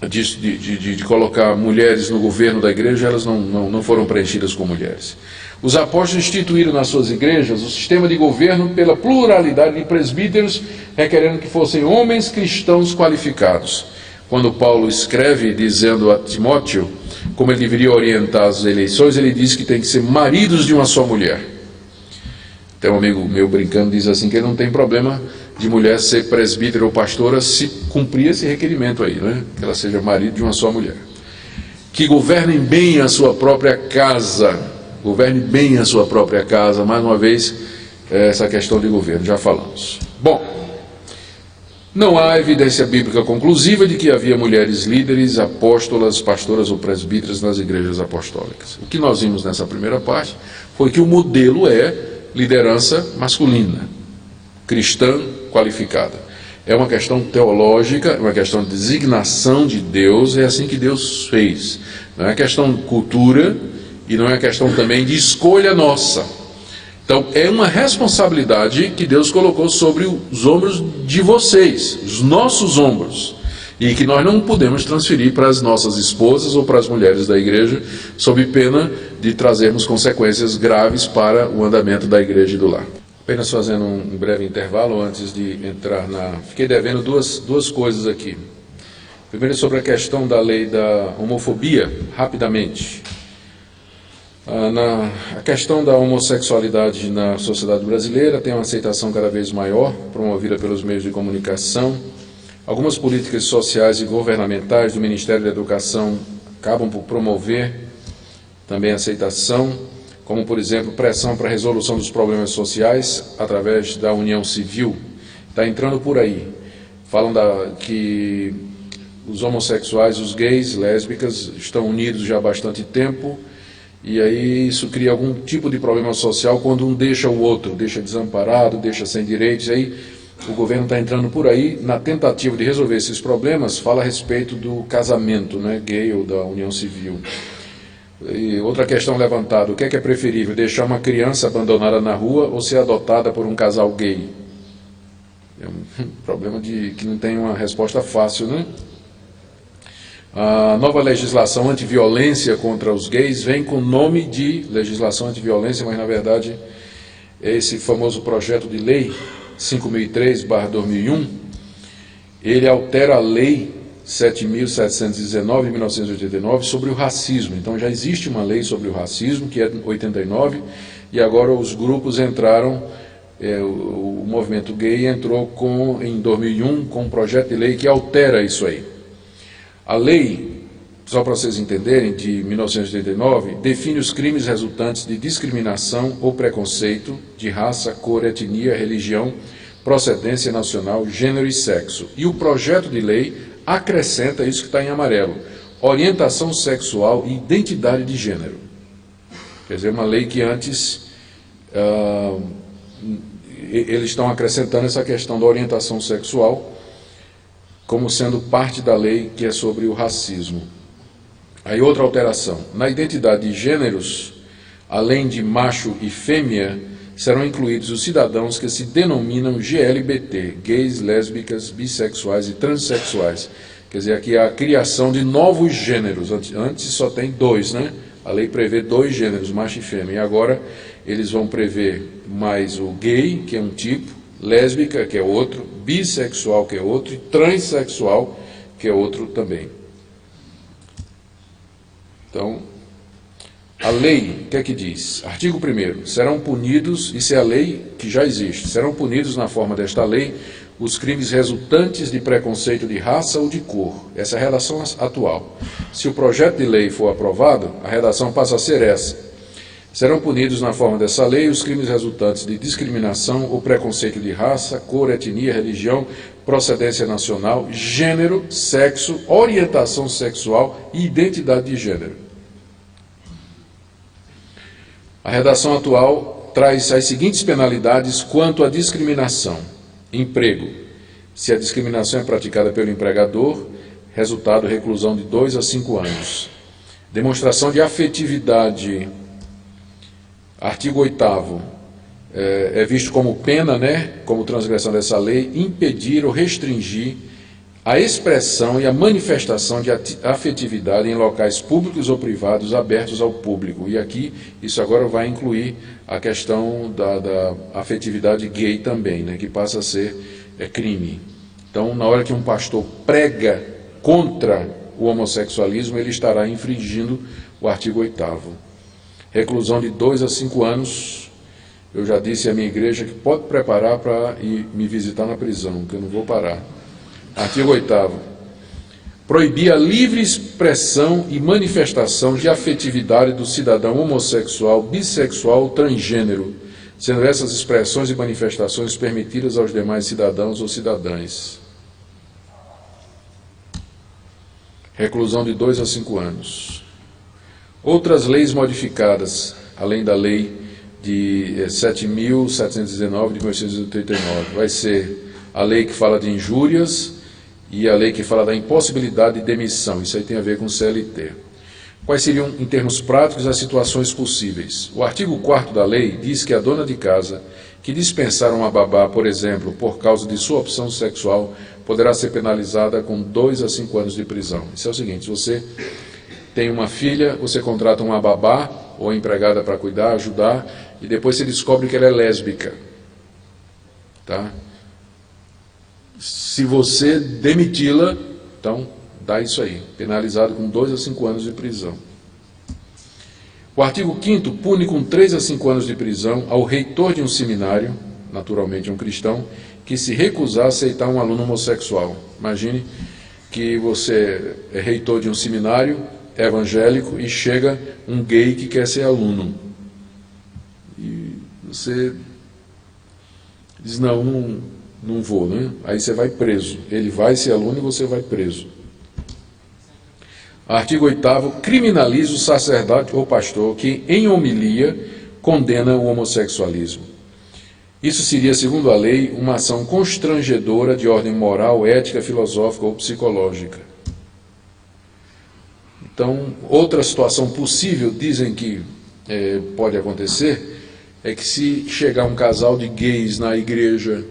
de colocar mulheres no governo da igreja, elas não foram preenchidas com mulheres. Os apóstolos instituíram nas suas igrejas o sistema de governo pela pluralidade de presbíteros, requerendo que fossem homens cristãos qualificados. Quando Paulo escreve dizendo a Timóteo como ele deveria orientar as eleições, ele diz que tem que ser maridos de uma só mulher. Tem um amigo meu brincando, diz assim, que ele não tem problema de mulher ser presbítera ou pastora se cumprir esse requerimento aí, né? Que ela seja marido de uma só mulher. Que governem bem a sua própria casa. Governe bem a sua própria casa. Mais uma vez, essa questão de governo, já falamos. Bom, não há evidência bíblica conclusiva de que havia mulheres líderes, apóstolas, pastoras ou presbíteras nas igrejas apostólicas. O que nós vimos nessa primeira parte foi que o modelo é liderança masculina, cristã qualificada. É uma questão teológica, é uma questão de designação de Deus, é assim que Deus fez. Não é questão de cultura e não é questão também de escolha nossa. Então, é uma responsabilidade que Deus colocou sobre os ombros de vocês, os nossos ombros, e que nós não podemos transferir para as nossas esposas ou para as mulheres da igreja, sob pena de trazermos consequências graves para o andamento da igreja e do lar. Apenas fazendo um breve intervalo antes de entrar Fiquei devendo duas coisas aqui. Primeiro, sobre a questão da lei da homofobia, rapidamente. A questão da homossexualidade na sociedade brasileira tem uma aceitação cada vez maior, promovida pelos meios de comunicação. Algumas políticas sociais e governamentais do Ministério da Educação acabam por promover também a aceitação, como, por exemplo, pressão para a resolução dos problemas sociais através da união civil. Está entrando por aí. Falam que os homossexuais, os gays, lésbicas, estão unidos já há bastante tempo, e aí isso cria algum tipo de problema social quando um deixa o outro, deixa desamparado, deixa sem direitos. E aí o governo está entrando por aí, na tentativa de resolver esses problemas, fala a respeito do casamento, né, gay ou da união civil. E outra questão levantada, o que é preferível, deixar uma criança abandonada na rua ou ser adotada por um casal gay? É um problema que não tem uma resposta fácil, né? A nova legislação antiviolência contra os gays vem com o nome de legislação antiviolência, mas na verdade é esse famoso projeto de lei 5003/2001, ele altera a lei 7.719 de 1989 sobre o racismo. Então já existe uma lei sobre o racismo, que é de 89, e agora os grupos entraram, o movimento gay entrou em 2001 com um projeto de lei que altera isso aí. A lei, só para vocês entenderem, de 1989, define os crimes resultantes de discriminação ou preconceito de raça, cor, etnia, religião, procedência nacional, gênero e sexo. E o projeto de lei acrescenta isso que está em amarelo: orientação sexual e identidade de gênero. Quer dizer, uma lei que antes eles estão acrescentando essa questão da orientação sexual como sendo parte da lei que é sobre o racismo. Aí outra alteração: na identidade de gêneros, além de macho e fêmea, serão incluídos os cidadãos que se denominam GLBT, gays, lésbicas, bissexuais e transexuais. Quer dizer, aqui é a criação de novos gêneros. Antes só tem dois, né? A lei prevê 2 gêneros, macho e fêmea. E agora eles vão prever mais o gay, que é um tipo, lésbica, que é outro, bissexual, que é outro, e transexual, que é outro também. Então, a lei, o que é que diz? Artigo 1º, serão punidos, isso é a lei que já existe, serão punidos na forma desta lei os crimes resultantes de preconceito de raça ou de cor. Essa é a redação atual. Se o projeto de lei for aprovado, a redação passa a ser essa: serão punidos na forma dessa lei os crimes resultantes de discriminação ou preconceito de raça, cor, etnia, religião, procedência nacional, gênero, sexo, orientação sexual e identidade de gênero. A redação atual traz as seguintes penalidades quanto à discriminação: emprego, se a discriminação é praticada pelo empregador, resultado reclusão de 2 a 5 anos. Demonstração de afetividade, artigo 8º, é visto como pena, né, como transgressão dessa lei, impedir ou restringir a expressão e a manifestação de afetividade em locais públicos ou privados abertos ao público. E aqui, isso agora vai incluir a questão da afetividade gay também, né, que passa a ser crime. Então, na hora que um pastor prega contra o homossexualismo, ele estará infringindo o artigo 8º. Reclusão de 2 a 5 anos. Eu já disse à minha igreja que pode preparar para ir me visitar na prisão, que eu não vou parar. Artigo 8º. Proibir a livre expressão e manifestação de afetividade do cidadão homossexual, bissexual ou transgênero, sendo essas expressões e manifestações permitidas aos demais cidadãos ou cidadãs. Reclusão de 2 a 5 anos. Outras leis modificadas, além da lei de 7.719 de 1989, vai ser a lei que fala de injúrias e a lei que fala da impossibilidade de demissão. Isso aí tem a ver com CLT. Quais seriam, em termos práticos, as situações possíveis? O artigo 4º da lei diz que a dona de casa que dispensar uma babá, por exemplo, por causa de sua opção sexual, poderá ser penalizada com 2 a 5 anos de prisão. Isso é o seguinte: se você tem uma filha, você contrata uma babá ou empregada para cuidar, ajudar, e depois você descobre que ela é lésbica. Tá? Se você demiti-la, então dá isso aí, penalizado com 2 a 5 anos de prisão. O artigo 5º pune com 3 a 5 anos de prisão ao reitor de um seminário, naturalmente um cristão, que se recusar a aceitar um aluno homossexual. Imagine que você é reitor de um seminário evangélico e chega um gay que quer ser aluno. E você diz, não vou, né? Aí você vai preso. Ele vai ser aluno e você vai preso. Artigo 8º, criminaliza o sacerdote ou pastor que, em homilia, condena o homossexualismo. Isso seria, segundo a lei, uma ação constrangedora de ordem moral, ética, filosófica ou psicológica. Então, outra situação possível, dizem que pode acontecer, é que se chegar um casal de gays na igreja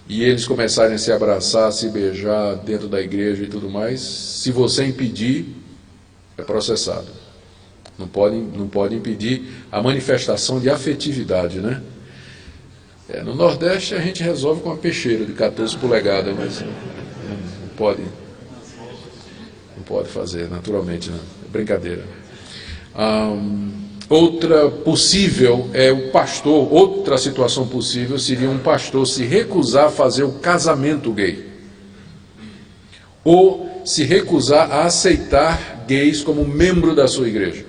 e eles começarem a se abraçar, a se beijar dentro da igreja e tudo mais, se você impedir, é processado. Não pode impedir a manifestação de afetividade, né? No Nordeste a gente resolve com uma peixeira de 14 polegadas, mas não pode fazer, naturalmente, não. É brincadeira. Outra possível é o pastor, outra situação possível seria um pastor se recusar a fazer o casamento gay, ou se recusar a aceitar gays como membro da sua igreja.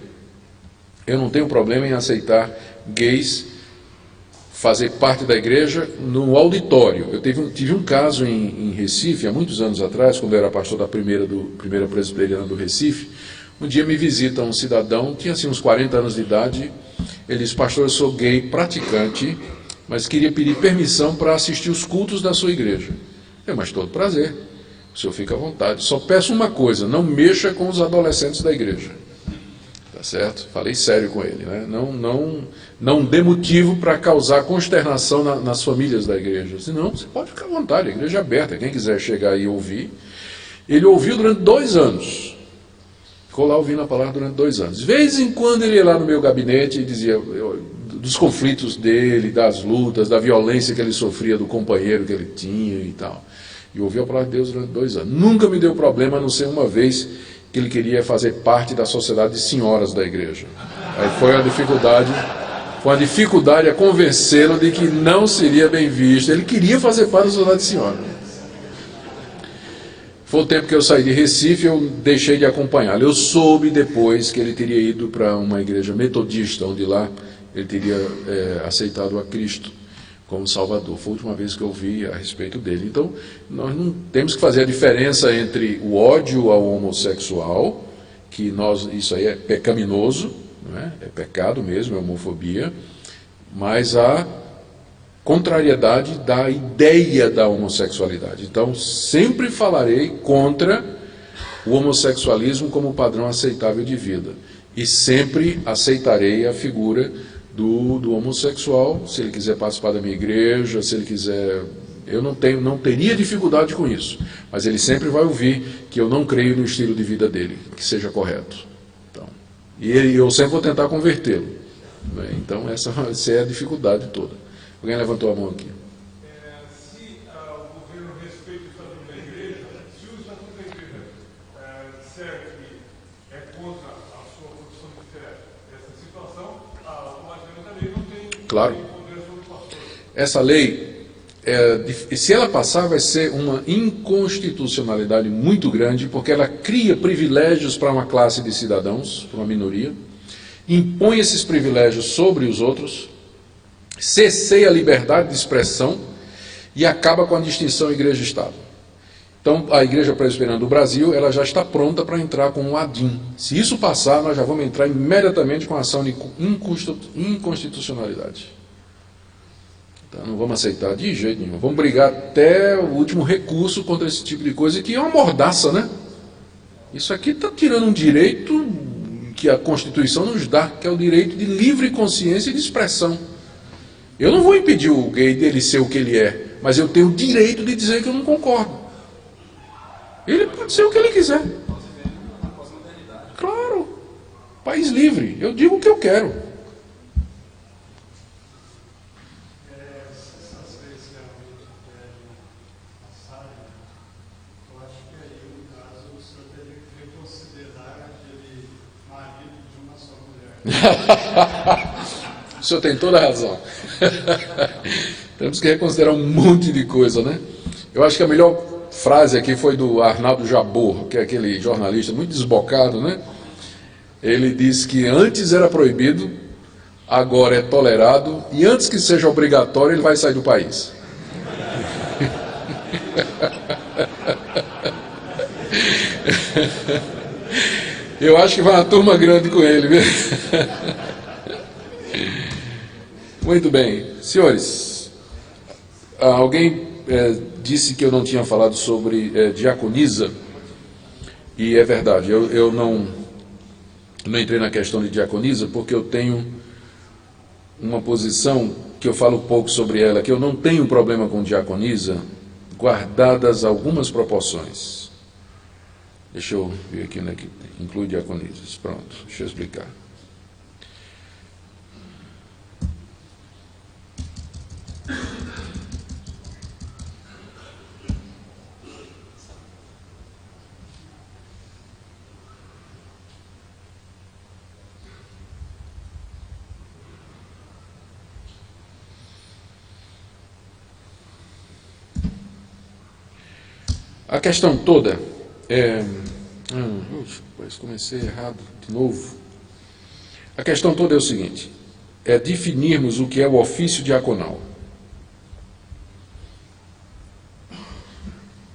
Eu não tenho problema em aceitar gays fazer parte da igreja no auditório. Eu tive um caso em Recife, há muitos anos atrás, quando eu era pastor da primeira presbiteriana do Recife. Um dia me visita um cidadão, tinha assim uns 40 anos de idade. Ele disse: pastor, eu sou gay praticante, mas queria pedir permissão para assistir os cultos da sua igreja. Mas todo prazer, o senhor fica à vontade. Só peço uma coisa: não mexa com os adolescentes da igreja. Tá certo? Falei sério com ele, né? Não dê motivo para causar consternação nas famílias da igreja. Senão, você pode ficar à vontade, a igreja é aberta, quem quiser chegar aí e ouvir. Ele ouviu durante 2 anos. Ficou lá ouvindo a palavra durante 2 anos. De vez em quando ele ia lá no meu gabinete e dizia dos conflitos dele, das lutas, da violência que ele sofria do companheiro que ele tinha e tal. E ouviu a palavra de Deus durante 2 anos. Nunca me deu problema, a não ser uma vez que ele queria fazer parte da sociedade de senhoras da igreja. Aí foi uma dificuldade a convencê-lo de que não seria bem visto. Ele queria fazer parte da sociedade de senhoras. Foi o tempo que eu saí de Recife, eu deixei de acompanhá-lo. Eu soube depois que ele teria ido para uma igreja metodista, onde lá ele teria aceitado a Cristo como Salvador. Foi a última vez que eu vi a respeito dele. Então, nós não temos que fazer a diferença entre o ódio ao homossexual, que isso aí é pecaminoso, não é? É pecado mesmo, é homofobia, mas a contrariedade da ideia da homossexualidade. Então, sempre falarei contra o homossexualismo como padrão aceitável de vida. E sempre aceitarei a figura do homossexual, se ele quiser participar da minha igreja, se ele quiser... Eu não teria dificuldade com isso, mas ele sempre vai ouvir que eu não creio no estilo de vida dele, que seja correto. Então, eu sempre vou tentar convertê-lo. Né? Então, essa é a dificuldade toda. Alguém levantou a mão aqui. Se o governo respeita o estatuto da igreja, se o estatuto da igreja disser que é contra a sua profissão de fé, essa situação, automaticamente a lei não tem Claro. poder sobre o pastor. Essa lei, se ela passar, vai ser uma inconstitucionalidade muito grande, porque ela cria privilégios para uma classe de cidadãos, para uma minoria, impõe esses privilégios sobre os outros, cesseia a liberdade de expressão e acaba com a distinção igreja-estado. Então, a Igreja Presbiteriana do Brasil, ela já está pronta para entrar com um ADIM. Se isso passar, nós já vamos entrar imediatamente com a ação de inconstitucionalidade. Então, não vamos aceitar de jeito nenhum. Vamos brigar até o último recurso contra esse tipo de coisa, que é uma mordaça, né? Isso aqui está tirando um direito que a Constituição nos dá, que é o direito de livre consciência e de expressão. Eu não vou impedir o gay dele ser o que ele é, mas eu tenho o direito de dizer que eu não concordo. Ele pode ser o que ele quiser. Claro. País livre. Eu digo o que eu quero. Essas vezes realmente passagem, eu acho que aí, no caso, o senhor teria que reconsiderar aquele marido de uma só mulher. O senhor tem toda a razão. Temos que reconsiderar um monte de coisa, né? Eu acho que a melhor frase aqui foi do Arnaldo Jabor, que é aquele jornalista muito desbocado, né? Ele disse que antes era proibido, agora é tolerado, e antes que seja obrigatório, ele vai sair do país. Eu acho que vai uma turma grande com ele, viu? Muito bem, senhores, alguém disse que eu não tinha falado sobre diaconisa, e é verdade, eu não entrei na questão de diaconisa, porque eu tenho uma posição que eu falo pouco sobre ela, que eu não tenho problema com diaconisa, guardadas algumas proporções. Deixa eu ver aqui onde é que inclui diaconisas. Pronto, deixa eu explicar. A questão toda comecei errado de novo. A questão toda é o seguinte: é definirmos o que é o ofício diaconal.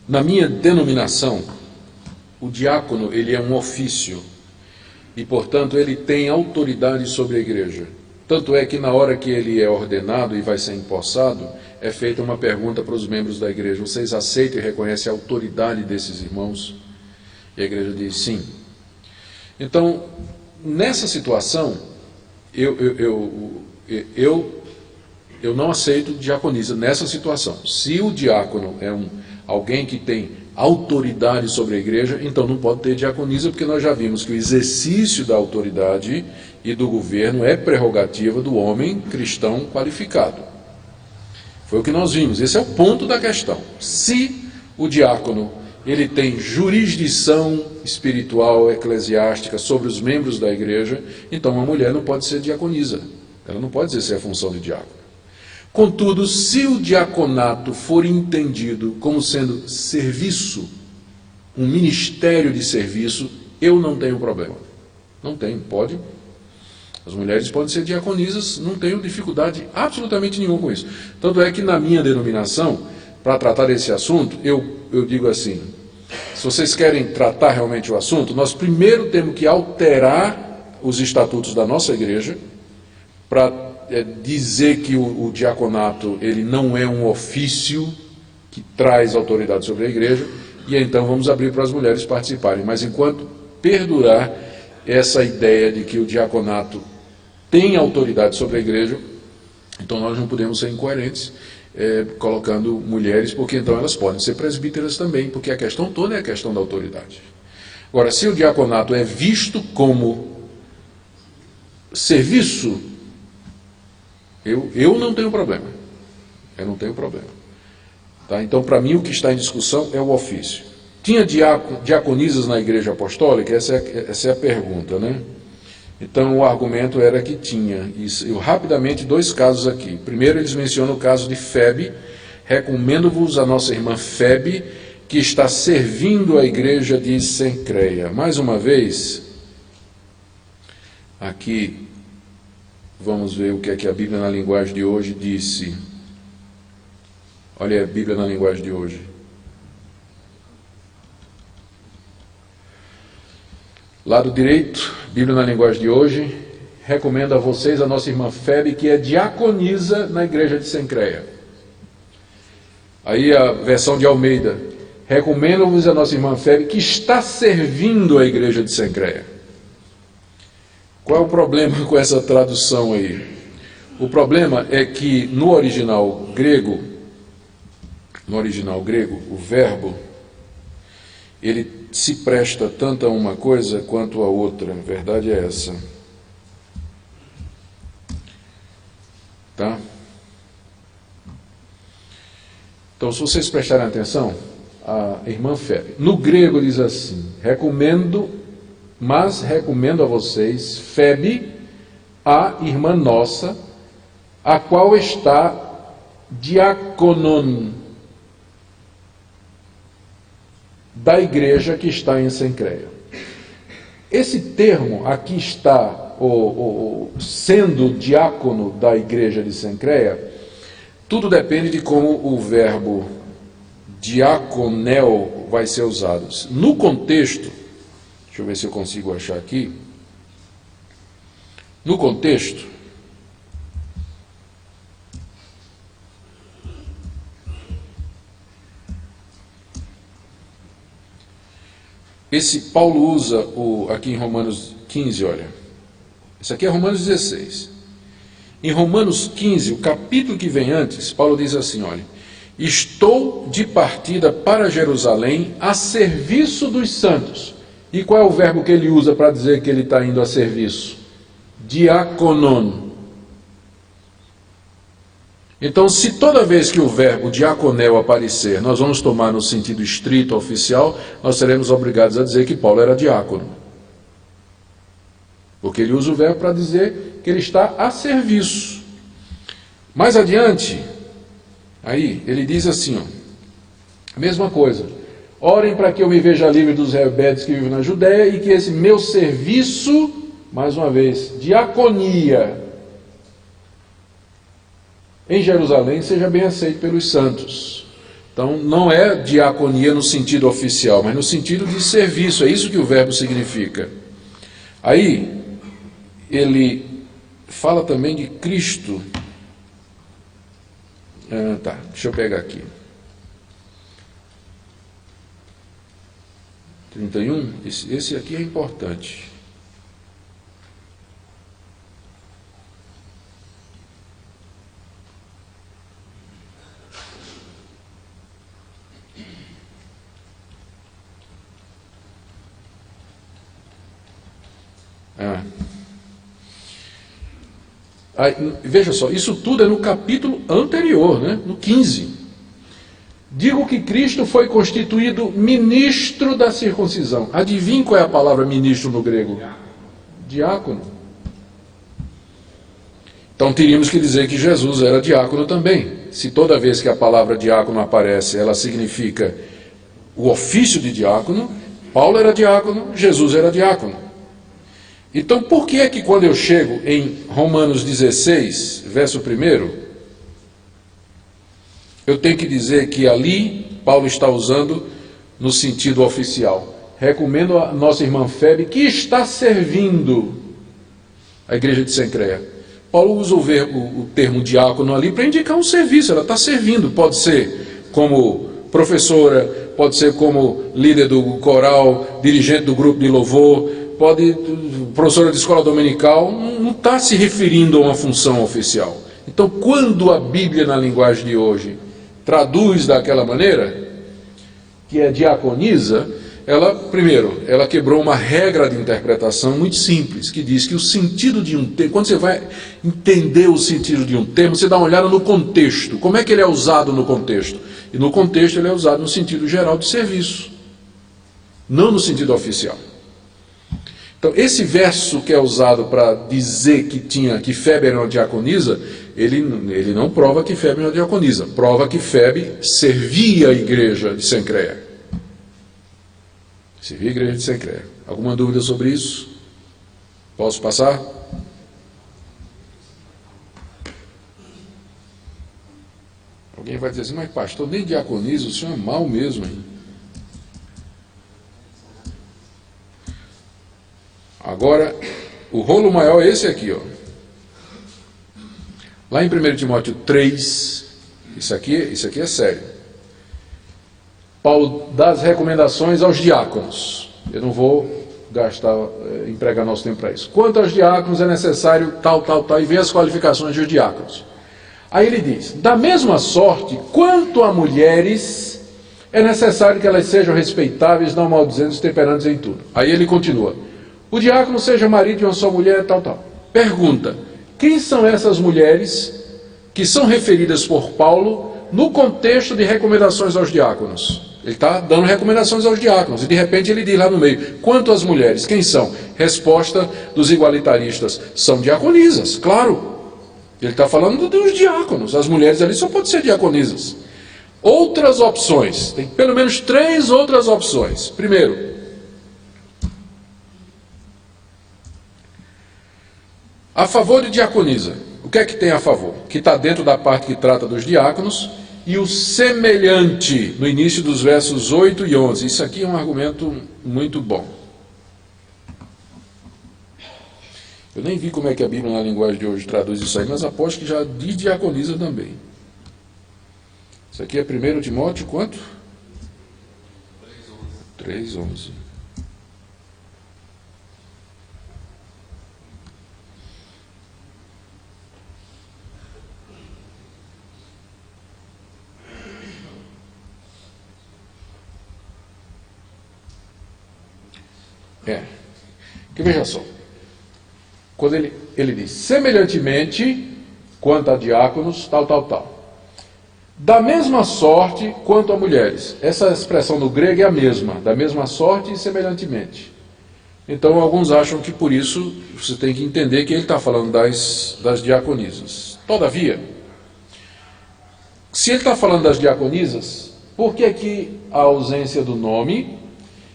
Na minha denominação, o diácono, ele é um ofício e, portanto, ele tem autoridade sobre a igreja. Tanto é que na hora que ele é ordenado e vai ser empossado, é feita uma pergunta para os membros da igreja: vocês aceitam e reconhecem a autoridade desses irmãos? E a igreja diz sim. Então, nessa situação, eu não aceito diaconisa nessa situação. Se o diácono é alguém que tem autoridade sobre a igreja, então não pode ter diaconisa, porque nós já vimos que o exercício da autoridade e do governo é prerrogativa do homem cristão qualificado. Foi o que nós vimos. Esse é o ponto da questão. Se o diácono ele tem jurisdição espiritual, eclesiástica sobre os membros da igreja, então uma mulher não pode ser diaconisa. Ela não pode exercer a função de diácono. Contudo, se o diaconato for entendido como sendo serviço, um ministério de serviço, eu não tenho problema. Não tenho, pode. As mulheres podem ser diaconisas, não tenho dificuldade absolutamente nenhuma com isso. Tanto é que na minha denominação, para tratar desse assunto, eu digo assim: se vocês querem tratar realmente o assunto, nós primeiro temos que alterar os estatutos da nossa igreja para dizer que o diaconato ele não é um ofício que traz autoridade sobre a igreja, e então vamos abrir para as mulheres participarem. Mas enquanto perdurar essa ideia de que o diaconato tem autoridade sobre a igreja, então nós não podemos ser incoerentes colocando mulheres, porque então elas podem ser presbíteras também, porque a questão toda é a questão da autoridade. Agora, se o diaconato é visto como serviço, eu não tenho problema. Eu não tenho problema. Tá? Então, para mim, o que está em discussão é o ofício. Tinha diaconisas na igreja apostólica? Essa é a pergunta, né? Então, o argumento era que tinha. Eu rapidamente, 2 casos aqui. Primeiro, eles mencionam o caso de Febe. Recomendo-vos a nossa irmã Febe, que está servindo a igreja de Cencreia. Mais uma vez, aqui, vamos ver o que é que a Bíblia na linguagem de hoje disse. Olha a Bíblia na linguagem de hoje. Lado direito, Bíblia na linguagem de hoje, recomendo a vocês a nossa irmã Febe, que é diaconisa na igreja de Cencreia. Aí a versão de Almeida, recomendo-vos a nossa irmã Febe, que está servindo a igreja de Cencreia. Qual é o problema com essa tradução aí? O problema é que no original grego, o verbo, ele se presta tanto a uma coisa quanto a outra. A verdade é essa. Tá? Então, se vocês prestarem atenção, a irmã Febe, no grego diz assim: recomendo a vocês, Febe, a irmã nossa, a qual está diaconon da igreja que está em Cencreia. Esse termo aqui está, sendo diácono da igreja de Cencreia, tudo depende de como o verbo diaconel vai ser usado. No contexto, deixa eu ver se eu consigo achar aqui. No contexto, esse Paulo usa aqui em Romanos 15, olha. Isso aqui é Romanos 16. Em Romanos 15, o capítulo que vem antes, Paulo diz assim, olha: estou de partida para Jerusalém a serviço dos santos. E qual é o verbo que ele usa para dizer que ele está indo a serviço? Diaconon. Então, se toda vez que o verbo diaconel aparecer, nós vamos tomar no sentido estrito, oficial, nós seremos obrigados a dizer que Paulo era diácono. Porque ele usa o verbo para dizer que ele está a serviço. Mais adiante, aí, ele diz assim, ó, a mesma coisa: orem para que eu me veja livre dos rebeldes que vivem na Judéia e que esse meu serviço, mais uma vez, diaconia, em Jerusalém seja bem aceito pelos santos. Então, não é diaconia no sentido oficial, mas no sentido de serviço. É isso que o verbo significa. Aí, ele fala também de Cristo. Deixa eu pegar aqui. 31, esse aqui é importante. Veja só, isso tudo é no capítulo anterior, né? No 15. Digo que Cristo foi constituído ministro da circuncisão. Adivinhe qual é a palavra ministro no grego? Diácono. Então teríamos que dizer que Jesus era diácono também. Se toda vez que a palavra diácono aparece, ela significa o ofício de diácono, Paulo era diácono, Jesus era diácono. Então por que é que quando eu chego em Romanos 16, verso 1, eu tenho que dizer que ali Paulo está usando no sentido oficial? Recomendo a nossa irmã Febe, que está servindo a igreja de Cencreia. Paulo usa o termo diácono ali para indicar um serviço, ela está servindo. Pode ser como professora, pode ser como líder do coral, dirigente do grupo de louvor, professora de escola dominical, não está se referindo a uma função oficial. Então, quando a Bíblia, na linguagem de hoje, traduz daquela maneira, que é diaconisa, ela quebrou uma regra de interpretação muito simples, que diz que o sentido de um termo, quando você vai entender o sentido de um termo, você dá uma olhada no contexto, como é que ele é usado no contexto? E no contexto ele é usado no sentido geral de serviço, não no sentido oficial. Então, esse verso que é usado para dizer que Febe era uma diaconisa, ele não prova que Febe era uma diaconisa, prova que Febe servia a igreja de Cencreia. Servia a igreja de Cencreia. Alguma dúvida sobre isso? Posso passar? Alguém vai dizer assim, mas pastor, nem diaconisa, o senhor é mau mesmo, hein? Agora, o rolo maior é esse aqui, ó. Lá em 1 Timóteo 3, isso aqui é sério. Paulo dá as recomendações aos diáconos. Eu não vou empregar nosso tempo para isso. Quanto aos diáconos é necessário tal, e vem as qualificações dos diáconos. Aí ele diz, da mesma sorte, quanto a mulheres, é necessário que elas sejam respeitáveis, não maldizentes, temperantes em tudo. Aí ele continua. O diácono seja marido de uma só mulher, tal. Pergunta, quem são essas mulheres que são referidas por Paulo no contexto de recomendações aos diáconos? Ele está dando recomendações aos diáconos, e de repente ele diz lá no meio, quanto às mulheres, quem são? Resposta dos igualitaristas, são diaconisas, claro. Ele está falando dos diáconos, as mulheres ali só podem ser diaconisas. Outras opções, tem pelo menos 3 outras opções. Primeiro, a favor de diaconisa, o que é que tem a favor? Que está dentro da parte que trata dos diáconos, e o semelhante, no início dos versos 8 e 11. Isso aqui é um argumento muito bom. Eu nem vi como é que a Bíblia na linguagem de hoje traduz isso aí, mas aposto que já diz diaconisa também. Isso aqui é 1 Timóteo quanto? 3:11. Que veja só, quando ele diz, semelhantemente, quanto a diáconos, tal. Da mesma sorte quanto a mulheres. Essa expressão no grego é a mesma, da mesma sorte e semelhantemente. Então, alguns acham que por isso você tem que entender que ele está falando das diaconisas. Todavia, se ele está falando das diaconisas, por que aqui a ausência do nome?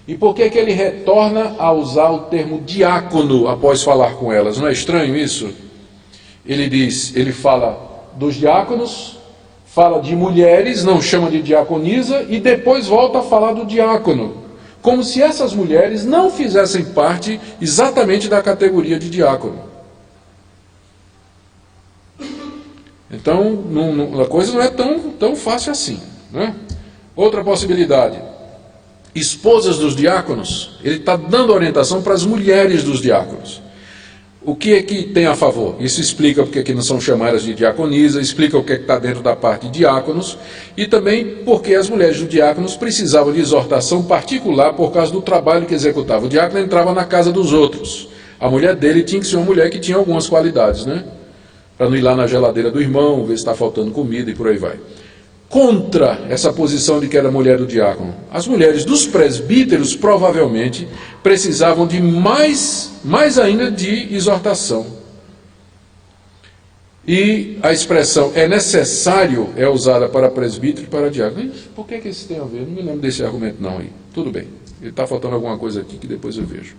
E por que ele retorna a usar o termo diácono após falar com elas? Não é estranho isso? Ele fala dos diáconos, fala de mulheres, não chama de diaconisa, e depois volta a falar do diácono, como se essas mulheres não fizessem parte exatamente da categoria de diácono. Então, a coisa não é tão fácil assim, né? Outra possibilidade, esposas dos diáconos, ele está dando orientação para as mulheres dos diáconos. O que é que tem a favor? Isso explica porque que não são chamadas de diaconisa, explica o que é que está dentro da parte de diáconos, e também porque as mulheres dos diáconos precisavam de exortação particular por causa do trabalho que executava. O diácono entrava na casa dos outros. A mulher dele tinha que ser uma mulher que tinha algumas qualidades, né? Para não ir lá na geladeira do irmão, ver se está faltando comida e por aí vai. Contra essa posição de que era mulher do diácono, as mulheres dos presbíteros provavelmente precisavam de mais ainda de exortação. E a expressão é necessário é usada para presbítero e para diácono. Por que isso tem a ver? Não me lembro desse argumento não aí. Tudo bem, está faltando alguma coisa aqui que depois eu vejo.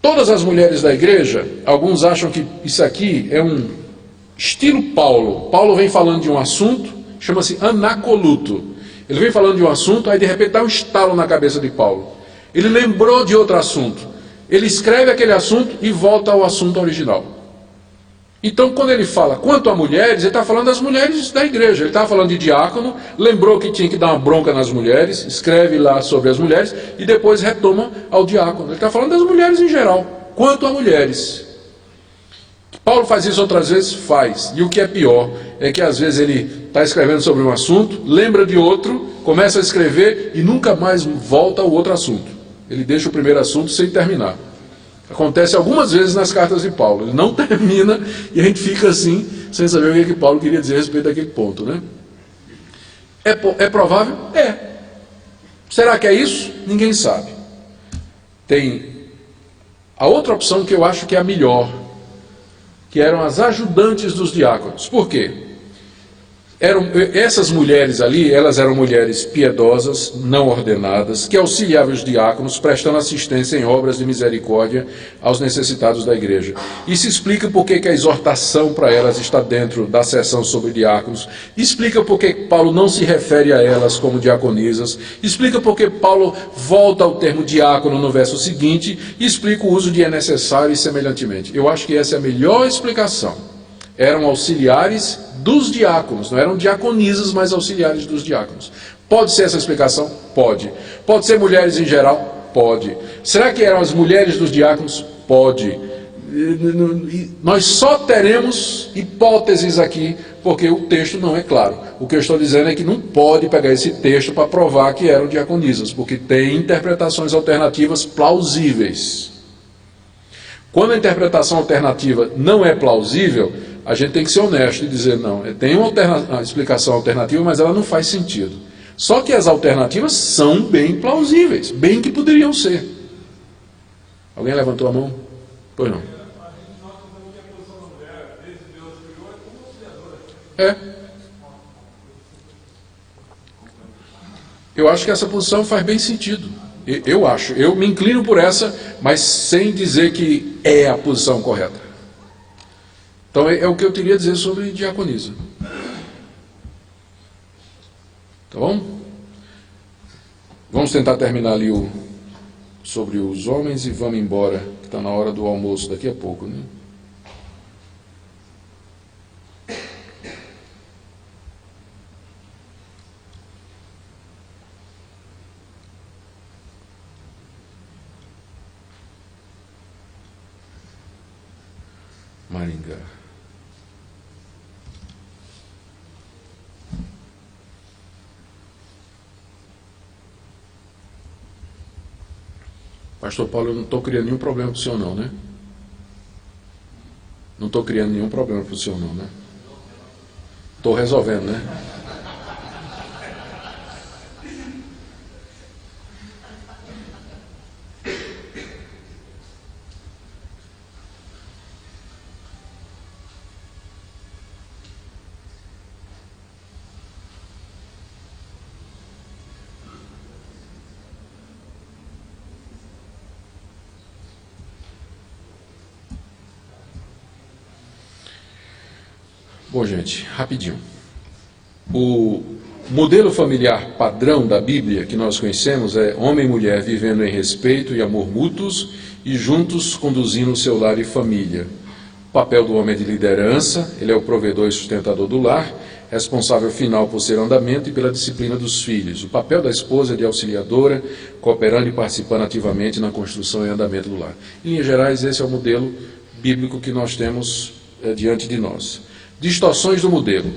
Todas as mulheres da igreja, alguns acham que isso aqui é um estilo Paulo. Paulo vem falando de um assunto, chama-se anacoluto. Ele vem falando de um assunto, aí de repente dá um estalo na cabeça de Paulo. Ele lembrou de outro assunto. Ele escreve aquele assunto e volta ao assunto original. Então, quando ele fala quanto a mulheres, ele está falando das mulheres da igreja. Ele estava falando de diácono, lembrou que tinha que dar uma bronca nas mulheres, escreve lá sobre as mulheres e depois retoma ao diácono. Ele está falando das mulheres em geral, quanto a mulheres. Paulo faz isso outras vezes? Faz. E o que é pior é que às vezes ele está escrevendo sobre um assunto, lembra de outro, começa a escrever e nunca mais volta ao outro assunto. Ele deixa o primeiro assunto sem terminar. Acontece algumas vezes nas cartas de Paulo. Ele não termina e a gente fica assim, sem saber o que Paulo queria dizer a respeito daquele ponto, né? É provável? É. Será que é isso? Ninguém sabe. Tem a outra opção que eu acho que é a melhor, que eram as ajudantes dos diáconos. Por quê? Essas mulheres ali, elas eram mulheres piedosas, não ordenadas, que auxiliavam os diáconos, prestando assistência em obras de misericórdia aos necessitados da igreja. Isso explica por que a exortação para elas está dentro da seção sobre diáconos, explica por que Paulo não se refere a elas como diaconisas, explica por que Paulo volta ao termo diácono no verso seguinte, e explica o uso de é necessário e semelhantemente. Eu acho que essa é a melhor explicação. Eram auxiliares dos diáconos, não eram diaconisas, mas auxiliares dos diáconos. Pode ser essa explicação? Pode. Pode ser mulheres em geral? Pode. Será que eram as mulheres dos diáconos? Pode. Nós só teremos hipóteses aqui, porque o texto não é claro. O que eu estou dizendo é que não pode pegar esse texto para provar que eram diaconisas, porque tem interpretações alternativas plausíveis. Quando a interpretação alternativa não é plausível, a gente tem que ser honesto e dizer, não, tem uma explicação alternativa, mas ela não faz sentido. Só que as alternativas são bem plausíveis, bem que poderiam ser. Alguém levantou a mão? Pois não. É. Eu acho que essa posição faz bem sentido. Eu acho. Eu me inclino por essa, mas sem dizer que é a posição correta. Então é o que eu teria a dizer sobre diaconisa. Tá bom? Vamos tentar terminar ali sobre os homens e vamos embora, que está na hora do almoço daqui a pouco, né? Maringá. Pastor Paulo, eu não estou criando nenhum problema para o senhor não, né? Não estou criando nenhum problema para o senhor não, né? Estou resolvendo, né? Bom, gente, rapidinho. O modelo familiar padrão da Bíblia que nós conhecemos é homem e mulher vivendo em respeito e amor mútuos e juntos conduzindo o seu lar e família. O papel do homem é de liderança, ele é o provedor e sustentador do lar, responsável final por seu andamento e pela disciplina dos filhos. O papel da esposa é de auxiliadora, cooperando e participando ativamente na construção e andamento do lar. Em linhas gerais, esse é o modelo bíblico que nós temos diante de nós. Distorções do modelo.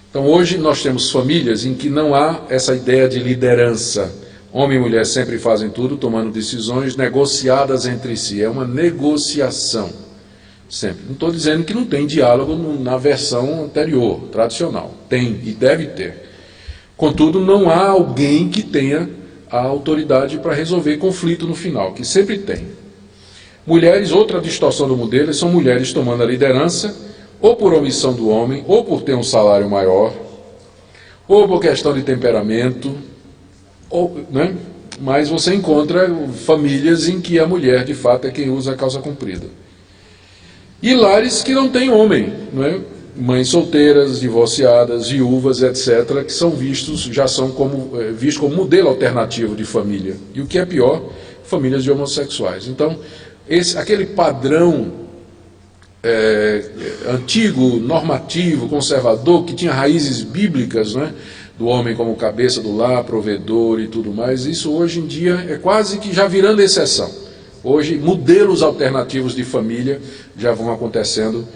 Então, hoje nós temos famílias em que não há essa ideia de liderança. Homem e mulher sempre fazem tudo, tomando decisões negociadas entre si. É uma negociação. Sempre. Não estou dizendo que não tem diálogo na versão anterior, tradicional. Tem e deve ter. Contudo, não há alguém que tenha a autoridade para resolver conflito no final, que sempre tem. Mulheres, outra distorção do modelo, são mulheres tomando a liderança, ou por omissão do homem, ou por ter um salário maior, ou por questão de temperamento, né? Mas você encontra famílias em que a mulher, de fato, é quem usa a calça comprida. E lares que não têm homem, né? Mães solteiras, divorciadas, viúvas, etc., que são vistos como modelo alternativo de família. E o que é pior, famílias de homossexuais. Então, aquele padrão antigo, normativo, conservador, que tinha raízes bíblicas, né? Do homem como cabeça do lar, provedor e tudo mais, isso hoje em dia é quase que já virando exceção. Hoje, modelos alternativos de família já vão acontecendo,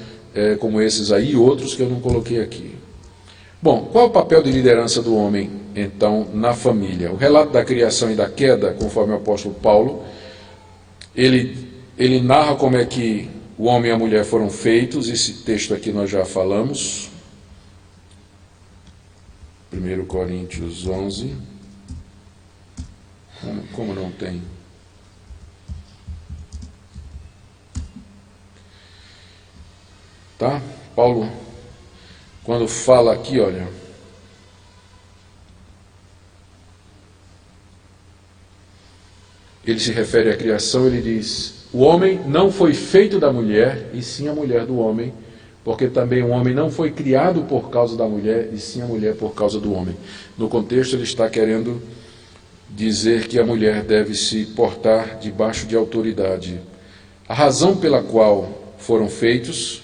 como esses aí e outros que eu não coloquei aqui. Bom, qual é o papel de liderança do homem, então, na família? O relato da criação e da queda, conforme o apóstolo Paulo, ele narra como é que o homem e a mulher foram feitos. Esse texto aqui nós já falamos. 1 Coríntios 11. Como não tem? Tá? Paulo, quando fala aqui, olha, ele se refere à criação, ele diz: o homem não foi feito da mulher, e sim a mulher do homem, porque também o homem não foi criado por causa da mulher, e sim a mulher por causa do homem. No contexto, ele está querendo dizer que a mulher deve se portar debaixo de autoridade. A razão pela qual foram feitos,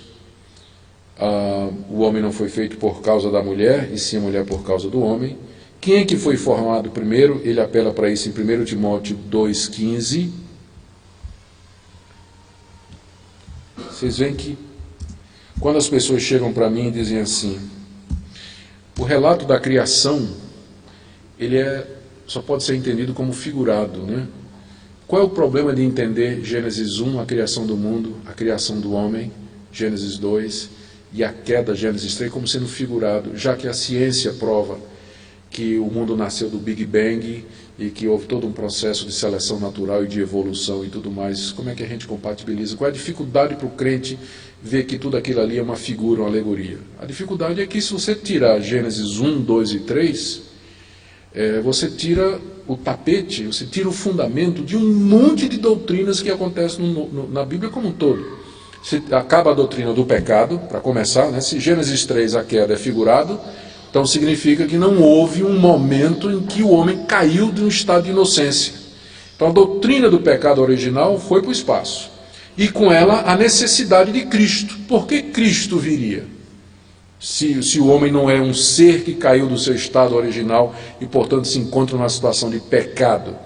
o homem não foi feito por causa da mulher, e sim a mulher por causa do homem. Quem é que foi formado primeiro? Ele apela para isso em 1 Timóteo 2,15. Vocês veem que quando as pessoas chegam para mim e dizem assim, o relato da criação, ele só pode ser entendido como figurado, né? Qual é o problema de entender Gênesis 1, a criação do mundo, a criação do homem, Gênesis 2, e a queda, Gênesis 3, como sendo figurado, já que a ciência prova que o mundo nasceu do Big Bang e que houve todo um processo de seleção natural e de evolução e tudo mais? Como é que a gente compatibiliza? Qual é a dificuldade para o crente ver que tudo aquilo ali é uma figura, uma alegoria? A dificuldade é que se você tirar Gênesis 1, 2 e 3, você tira o tapete, você tira o fundamento de um monte de doutrinas que acontecem na Bíblia como um todo. Se acaba a doutrina do pecado, para começar, né? Se Gênesis 3, a queda, é figurado, então significa que não houve um momento em que o homem caiu de um estado de inocência. Então a doutrina do pecado original foi para o espaço. E com ela a necessidade de Cristo. Por que Cristo viria? Se o homem não é um ser que caiu do seu estado original e, portanto, se encontra numa situação de pecado.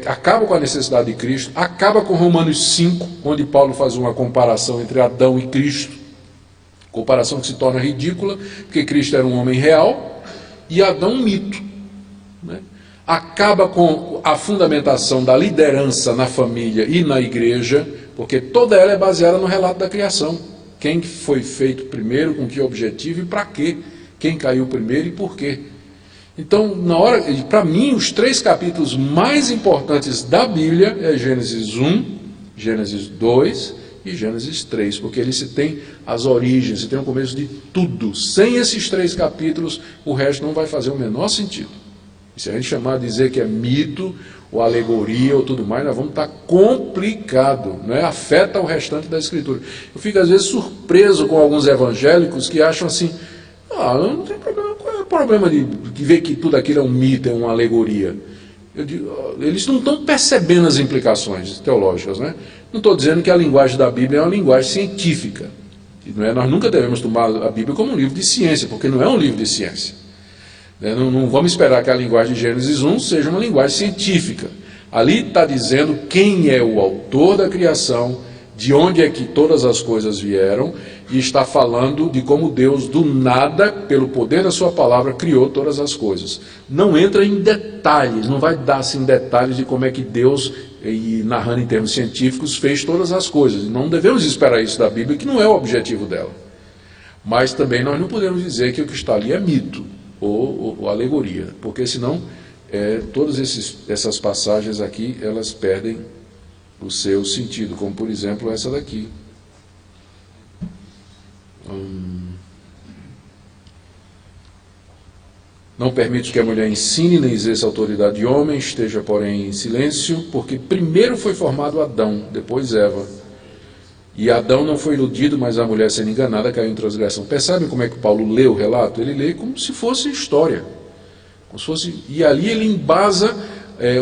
Acaba com a necessidade de Cristo, acaba com Romanos 5, onde Paulo faz uma comparação entre Adão e Cristo, comparação que se torna ridícula, porque Cristo era um homem real e Adão um mito, né? Acaba com a fundamentação da liderança na família e na igreja, porque toda ela é baseada no relato da criação. Quem foi feito primeiro, com que objetivo e para quê? Quem caiu primeiro e por quê? Então, para mim, os 3 capítulos mais importantes da Bíblia é Gênesis 1, Gênesis 2 e Gênesis 3, porque ele se tem as origens, se tem o começo de tudo. Sem esses 3 capítulos, o resto não vai fazer o menor sentido. E se a gente chamar, dizer que é mito, ou alegoria, ou tudo mais, nós vamos estar complicado, né? Afeta o restante da Escritura. Eu fico às vezes surpreso com alguns evangélicos que acham assim, não tem problema, qual é o problema de ver que tudo aquilo é um mito, é uma alegoria? Eu digo, eles não estão percebendo as implicações teológicas, né? Não estou dizendo que a linguagem da Bíblia é uma linguagem científica. Não é? Nós nunca devemos tomar a Bíblia como um livro de ciência, porque não é um livro de ciência. Não vamos esperar que a linguagem de Gênesis 1 seja uma linguagem científica. Ali está dizendo quem é o autor da criação, de onde é que todas as coisas vieram, e está falando de como Deus, do nada, pelo poder da sua palavra, criou todas as coisas. Não entra em detalhes, não vai dar assim, detalhes de como é que Deus, e narrando em termos científicos, fez todas as coisas. Não devemos esperar isso da Bíblia, que não é o objetivo dela. Mas também nós não podemos dizer que o que está ali é mito ou alegoria, porque senão todas essas passagens aqui, elas perdem o seu sentido, como por exemplo essa daqui. Não permite que a mulher ensine nem exerça autoridade de homem, esteja porém em silêncio, porque primeiro foi formado Adão, depois Eva. E Adão não foi iludido, mas a mulher sendo enganada caiu em transgressão. Percebem como é que Paulo lê o relato? Ele lê como se fosse história. E ali ele embasa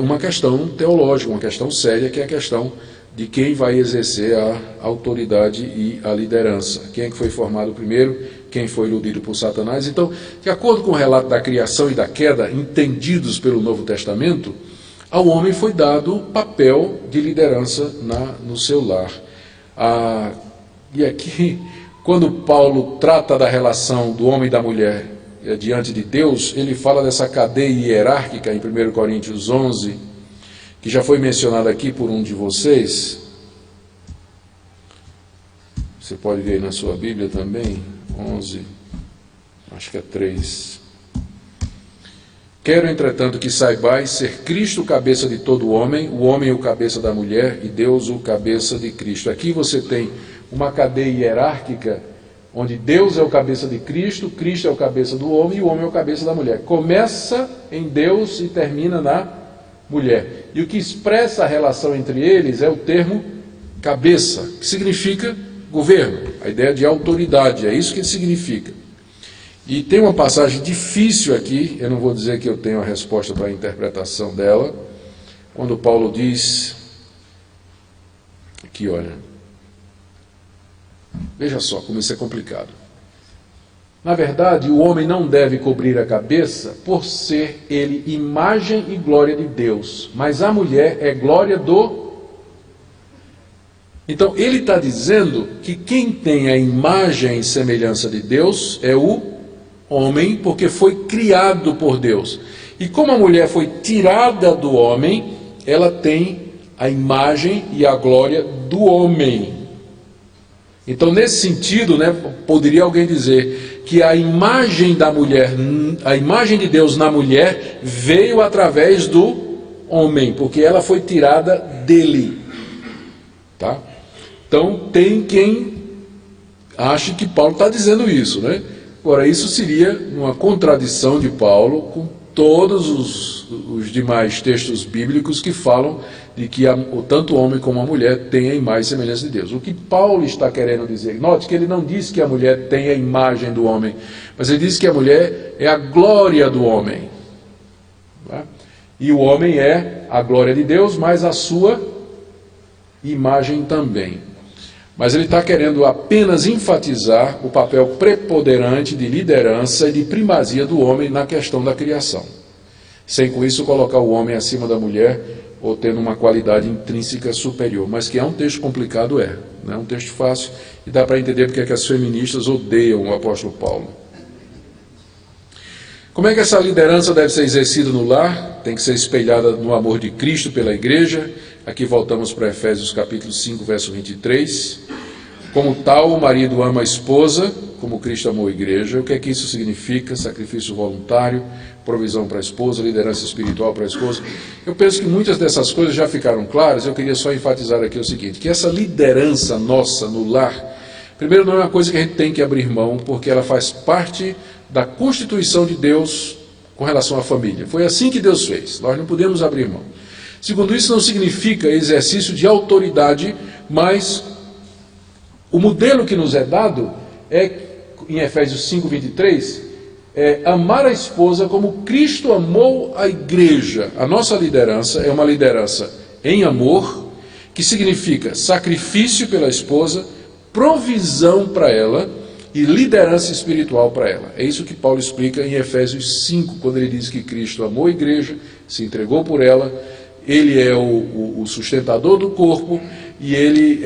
uma questão teológica, uma questão séria, que é a questão de quem vai exercer a autoridade e a liderança. Quem é que foi formado primeiro, quem foi iludido por Satanás. Então, de acordo com o relato da criação e da queda, entendidos pelo Novo Testamento, ao homem foi dado papel de liderança no seu lar. E aqui, quando Paulo trata da relação do homem e da mulher diante de Deus, ele fala dessa cadeia hierárquica em 1 Coríntios 11, que já foi mencionado aqui por um de vocês. Você pode ver aí na sua Bíblia também, 11, acho que é 3. Quero, entretanto, que saibais ser Cristo o cabeça de todo homem, o homem o cabeça da mulher e Deus o cabeça de Cristo. Aqui você tem uma cadeia hierárquica, onde Deus é o cabeça de Cristo, Cristo é o cabeça do homem e o homem é o cabeça da mulher. Começa em Deus e termina na mulher. E o que expressa a relação entre eles é o termo cabeça, que significa governo, a ideia de autoridade, é isso que significa. E tem uma passagem difícil aqui, eu não vou dizer que eu tenho a resposta para a interpretação dela, quando Paulo diz, aqui olha, veja só como isso é complicado. Na verdade, o homem não deve cobrir a cabeça por ser ele imagem e glória de Deus, mas a mulher é glória do... Então, ele está dizendo que quem tem a imagem e semelhança de Deus é o homem, porque foi criado por Deus. E como a mulher foi tirada do homem, ela tem a imagem e a glória do homem. Então, nesse sentido, poderia alguém dizer que a imagem da mulher, a imagem de Deus na mulher veio através do homem, porque ela foi tirada dele. Tá? Então, tem quem ache que Paulo está dizendo isso, né? Agora, isso seria uma contradição de Paulo com todos os demais textos bíblicos que falam de que tanto o homem como a mulher têm a imagem e semelhança de Deus. O que Paulo está querendo dizer? Note que ele não diz que a mulher tem a imagem do homem, mas ele diz que a mulher é a glória do homem. Tá? E o homem é a glória de Deus, mas a sua imagem também. Mas ele está querendo apenas enfatizar o papel preponderante de liderança e de primazia do homem na questão da criação, sem com isso colocar o homem acima da mulher ou tendo uma qualidade intrínseca superior. Mas que é um texto complicado, não é um texto fácil, e dá para entender porque é que as feministas odeiam o apóstolo Paulo. Como é que essa liderança deve ser exercida no lar? Tem que ser espelhada no amor de Cristo pela igreja. Aqui voltamos para Efésios capítulo 5, verso 23. Como tal, o marido ama a esposa, como Cristo amou a igreja. O que é que isso significa? Sacrifício voluntário, provisão para a esposa, liderança espiritual para a esposa. Eu penso que muitas dessas coisas já ficaram claras. Eu queria só enfatizar aqui o seguinte, que essa liderança nossa no lar, primeiro, não é uma coisa que a gente tem que abrir mão, porque ela faz parte da constituição de Deus com relação à família. Foi assim que Deus fez. Nós não podemos abrir mão. Segundo, isso não significa exercício de autoridade, mas o modelo que nos é dado é, em Efésios 5:23, amar a esposa como Cristo amou a igreja. A nossa liderança é uma liderança em amor, que significa sacrifício pela esposa, provisão para ela e liderança espiritual para ela. É isso que Paulo explica em Efésios 5, quando ele diz que Cristo amou a igreja, se entregou por ela, ele é o sustentador do corpo e ele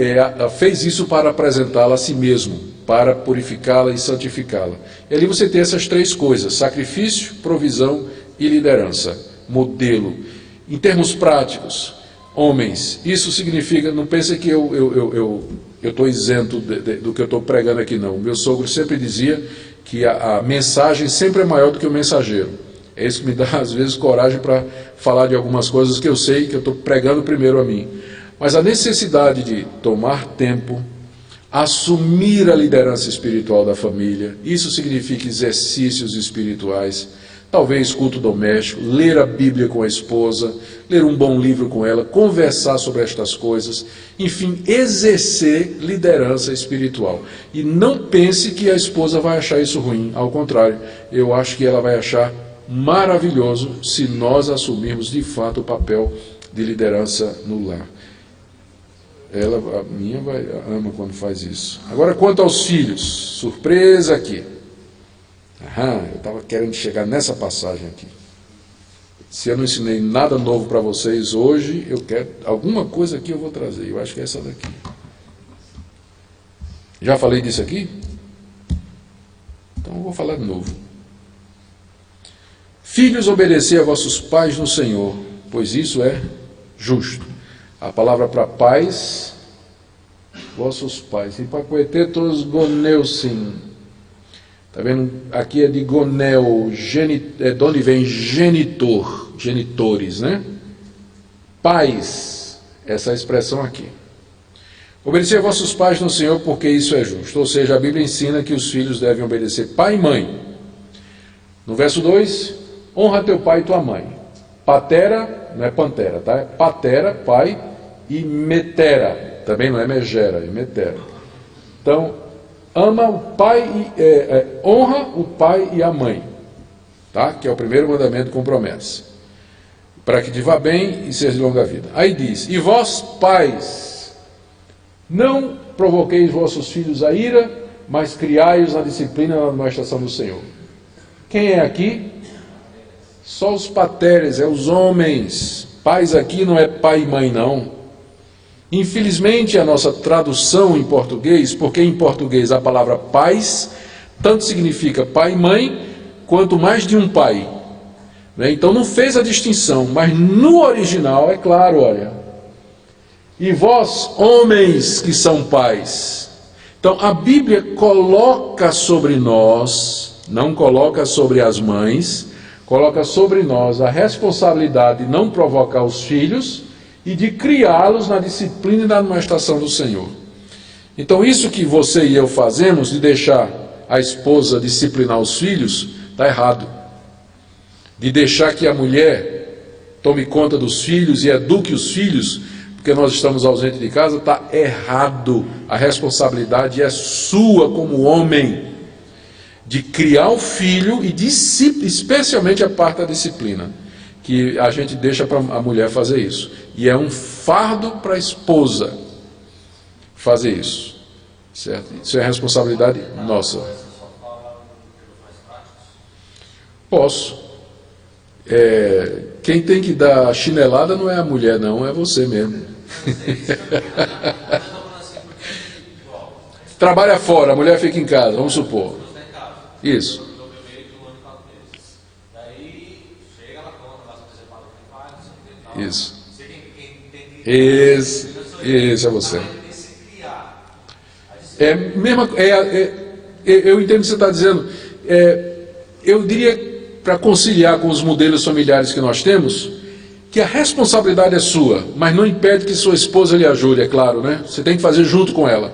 fez isso para apresentá-la a si mesmo, para purificá-la e santificá-la. E ali você tem essas três coisas: sacrifício, provisão e liderança, modelo. Em termos práticos, homens, isso significa, não pense que eu estou isento do que eu estou pregando aqui, não. Meu sogro sempre dizia que a mensagem sempre é maior do que o mensageiro. É isso que me dá, às vezes, coragem para falar de algumas coisas que eu sei que eu estou pregando primeiro a mim. Mas a necessidade de tomar tempo, assumir a liderança espiritual da família, isso significa exercícios espirituais, talvez culto doméstico, ler a Bíblia com a esposa, ler um bom livro com ela, conversar sobre estas coisas, enfim, exercer liderança espiritual. E não pense que a esposa vai achar isso ruim, ao contrário, eu acho que ela vai achar maravilhoso se nós assumirmos de fato o papel de liderança no lar. A minha ama quando faz isso. Agora, quanto aos filhos, surpresa aqui. Eu estava querendo chegar nessa passagem aqui. Se eu não ensinei nada novo para vocês hoje, eu quero alguma coisa aqui eu vou trazer. Eu acho que é essa daqui. Já falei disso aqui? Então eu vou falar de novo. Filhos, obedecei a vossos pais no Senhor, pois isso é justo. A palavra para pais, vossos pais. E para coetetos goneusim. Está vendo? Aqui é de gonel, de onde vem genitor, genitores, né? Pais, essa expressão aqui. Obedecei a vossos pais no Senhor, porque isso é justo. Ou seja, a Bíblia ensina que os filhos devem obedecer pai e mãe. No verso 2, honra teu pai e tua mãe. Patera, não é pantera, tá? É patera, pai, e metera, também não é megera, é metera. Então, ama o pai honra o pai e a mãe, tá? Que é o primeiro mandamento com promessa, para que te vá bem e seja de longa vida. Aí diz: e vós, pais, não provoqueis vossos filhos a ira, mas criai-os na disciplina e na admoestação do Senhor. Quem é aqui? Só os pateres, os homens. Pais aqui não é pai e mãe, não. Infelizmente, a nossa tradução em português, porque em português a palavra pais tanto significa pai e mãe, quanto mais de um pai. Então não fez a distinção, mas no original é claro, olha. E vós, homens que são pais. Então a Bíblia coloca sobre nós, não coloca sobre as mães, coloca sobre nós a responsabilidade de não provocar os filhos e de criá-los na disciplina e na admoestação do Senhor. Então isso que você e eu fazemos, de deixar a esposa disciplinar os filhos, está errado. De deixar que a mulher tome conta dos filhos e eduque os filhos, porque nós estamos ausentes de casa, está errado. A responsabilidade é sua como homem, de criar o filho e especialmente a parte da disciplina, que a gente deixa para a mulher fazer isso. E é um fardo para a esposa fazer isso, certo? Isso é responsabilidade nossa. Posso. Quem tem que dar a chinelada não é a mulher, não, é você mesmo. Trabalha fora, a mulher fica em casa, vamos supor. Isso. Isso. Esse é você. Eu entendo o que você está dizendo. Eu diria, para conciliar com os modelos familiares que nós temos, que a responsabilidade é sua, mas não impede que sua esposa lhe ajude, é claro, né? Você tem que fazer junto com ela.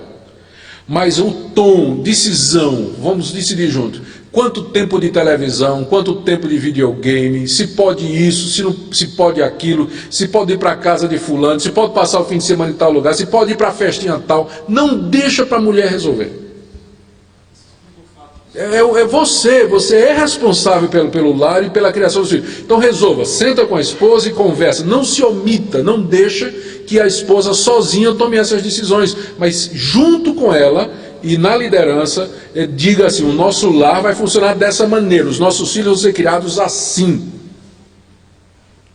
Mas o tom, decisão, vamos decidir junto. quanto tempo de televisão, quanto tempo de videogame, se pode isso, se, não, se pode aquilo, se pode ir para a casa de fulano, se pode passar o fim de semana em tal lugar, se pode ir para a festinha tal. Não deixa para a mulher resolver. Você é responsável pelo lar e pela criação dos filhos. Então resolva, senta com a esposa e conversa. Não se omita, não deixa que a esposa sozinha tome essas decisões, mas junto com ela e na liderança, diga assim: o nosso lar vai funcionar dessa maneira, os nossos filhos vão ser criados assim.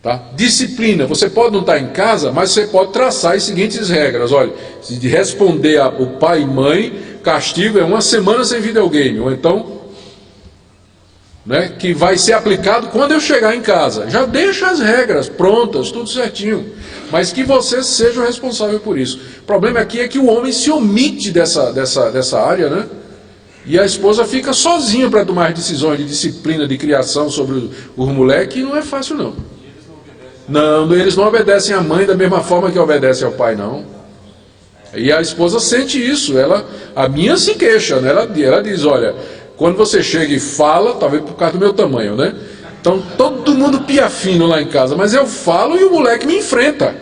Tá? Disciplina, você pode não estar em casa, mas você pode traçar as seguintes regras. Olha, se de responder o pai e mãe, castigo é 1 semana sem videogame, ou então, né, que vai ser aplicado quando eu chegar em casa. Já deixa as regras prontas, tudo certinho, mas que você seja o responsável por isso. O problema aqui é que o homem se omite dessa área, né? E a esposa fica sozinha para tomar decisões de disciplina, de criação sobre os moleques, e não é fácil não. Não, eles não obedecem à mãe da mesma forma que obedecem ao pai, não. E a esposa sente isso, a minha se queixa, né? Ela diz: olha, quando você chega e fala, talvez por causa do meu tamanho, né? Então todo mundo pia fino lá em casa, mas eu falo e o moleque me enfrenta.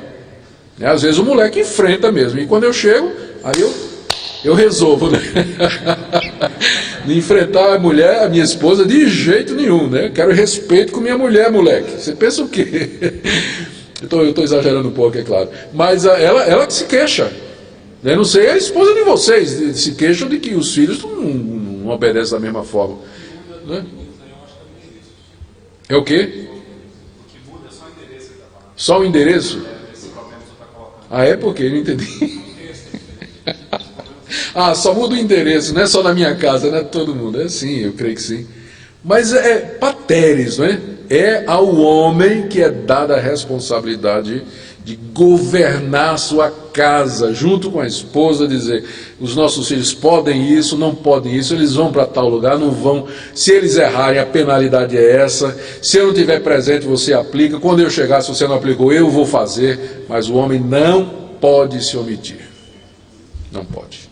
Às vezes o moleque enfrenta mesmo, e quando eu chego, aí eu resolvo, né? De enfrentar a mulher, a minha esposa, de jeito nenhum, né? Quero respeito com minha mulher, moleque. Você pensa o quê? Eu estou exagerando um pouco, é claro. Mas ela que se queixa. Eu não sei a esposa de vocês, se queixam de que os filhos não obedecem da mesma forma. Né? É o quê? Só o endereço? Ah, é porque? Eu não entendi. Ah, só muda o endereço, não é só na minha casa, não é todo mundo. É sim, eu creio que sim. Mas pateres, não é? É ao homem que é dada a responsabilidade de governar a sua casa, junto com a esposa, dizer: os nossos filhos podem isso, não podem isso, eles vão para tal lugar, não vão. Se eles errarem, a penalidade é essa. Se eu não estiver presente, você aplica. Quando eu chegar, se você não aplicou, eu vou fazer. Mas o homem não pode se omitir. Não pode.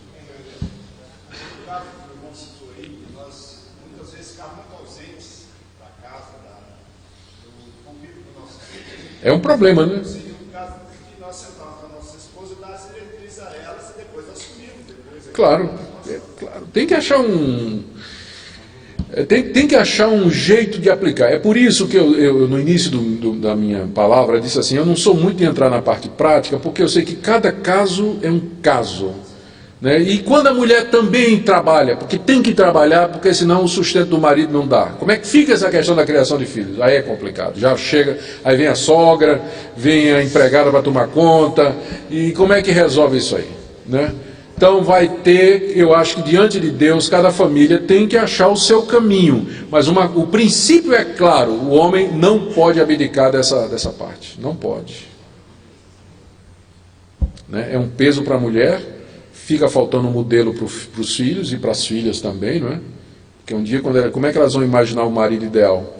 É um problema, né? Claro, claro. Tem que achar tem que achar um jeito de aplicar. É por isso que eu no início da minha palavra, disse assim: eu não sou muito de entrar na parte prática, porque eu sei que cada caso é um caso. Né? E quando a mulher também trabalha, porque tem que trabalhar, porque senão o sustento do marido não dá. Como é que fica essa questão da criação de filhos? Aí é complicado. Já chega, aí vem a sogra, vem a empregada para tomar conta, e como é que resolve isso aí? Né? Então vai ter, eu acho que diante de Deus, cada família tem que achar o seu caminho. Mas o princípio é claro: o homem não pode abdicar dessa parte. Não pode. Né? É um peso para a mulher. Fica faltando um modelo para os filhos e para as filhas também, não é? Porque um dia, como é que elas vão imaginar o marido ideal?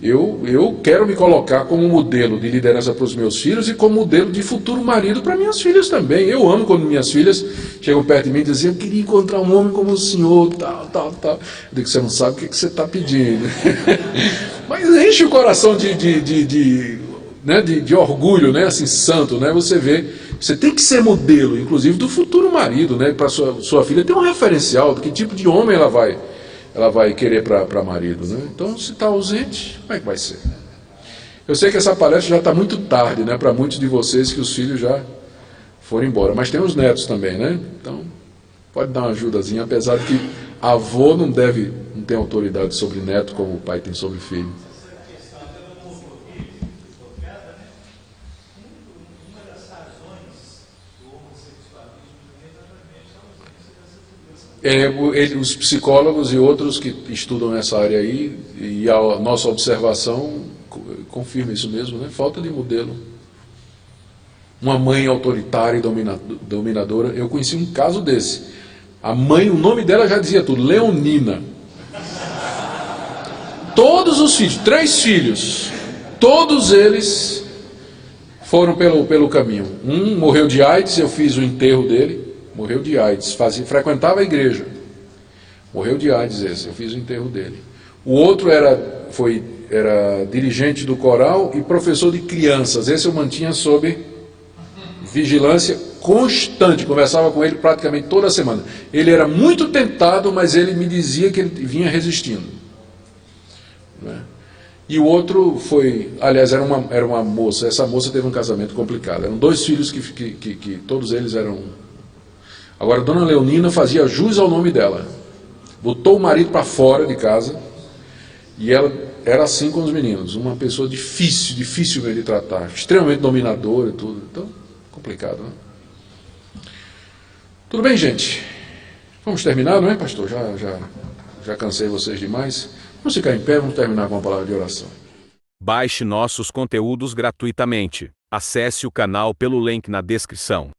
Eu quero me colocar como modelo de liderança para os meus filhos e como modelo de futuro marido para minhas filhas também. Eu amo quando minhas filhas chegam perto de mim e dizem: eu queria encontrar um homem como o senhor, tal. Eu digo: você não sabe o que você está pedindo. Mas enche o coração de orgulho, né? Assim, santo, né? Você vê. Você tem que ser modelo, inclusive, do futuro marido, né? Para sua filha ter um referencial de que tipo de homem ela vai querer para marido, né? Então, se está ausente, como é que vai ser? Eu sei que essa palestra já está muito tarde, né? Para muitos de vocês que os filhos já foram embora, mas tem os netos também, né? Então, pode dar uma ajudazinha, apesar de que avô não tem autoridade sobre neto como o pai tem sobre filho. Os psicólogos e outros que estudam essa área aí, e a nossa observação confirma isso mesmo, né? Falta de modelo. Uma mãe autoritária e dominadora. Eu conheci um caso desse. A mãe, o nome dela já dizia tudo: Leonina. Todos os filhos, 3 filhos, todos eles foram pelo caminho. Um morreu de AIDS, eu fiz o enterro dele. Morreu de AIDS, frequentava a igreja. Morreu de AIDS esse, eu fiz o enterro dele. O outro era dirigente do coral e professor de crianças. Esse eu mantinha sob vigilância constante, conversava com ele praticamente toda semana. Ele era muito tentado, mas ele me dizia que ele vinha resistindo. Né? E o outro foi, aliás, era uma moça. Essa moça teve um casamento complicado. Eram 2 filhos que todos eles eram... Agora, Dona Leonina fazia jus ao nome dela. Botou o marido para fora de casa e ela era assim com os meninos. Uma pessoa difícil de tratar, extremamente dominadora e tudo. Então, complicado, né? Tudo bem, gente? Vamos terminar, não é, pastor? Já cansei vocês demais. Vamos ficar em pé, vamos terminar com uma palavra de oração. Baixe nossos conteúdos gratuitamente. Acesse o canal pelo link na descrição.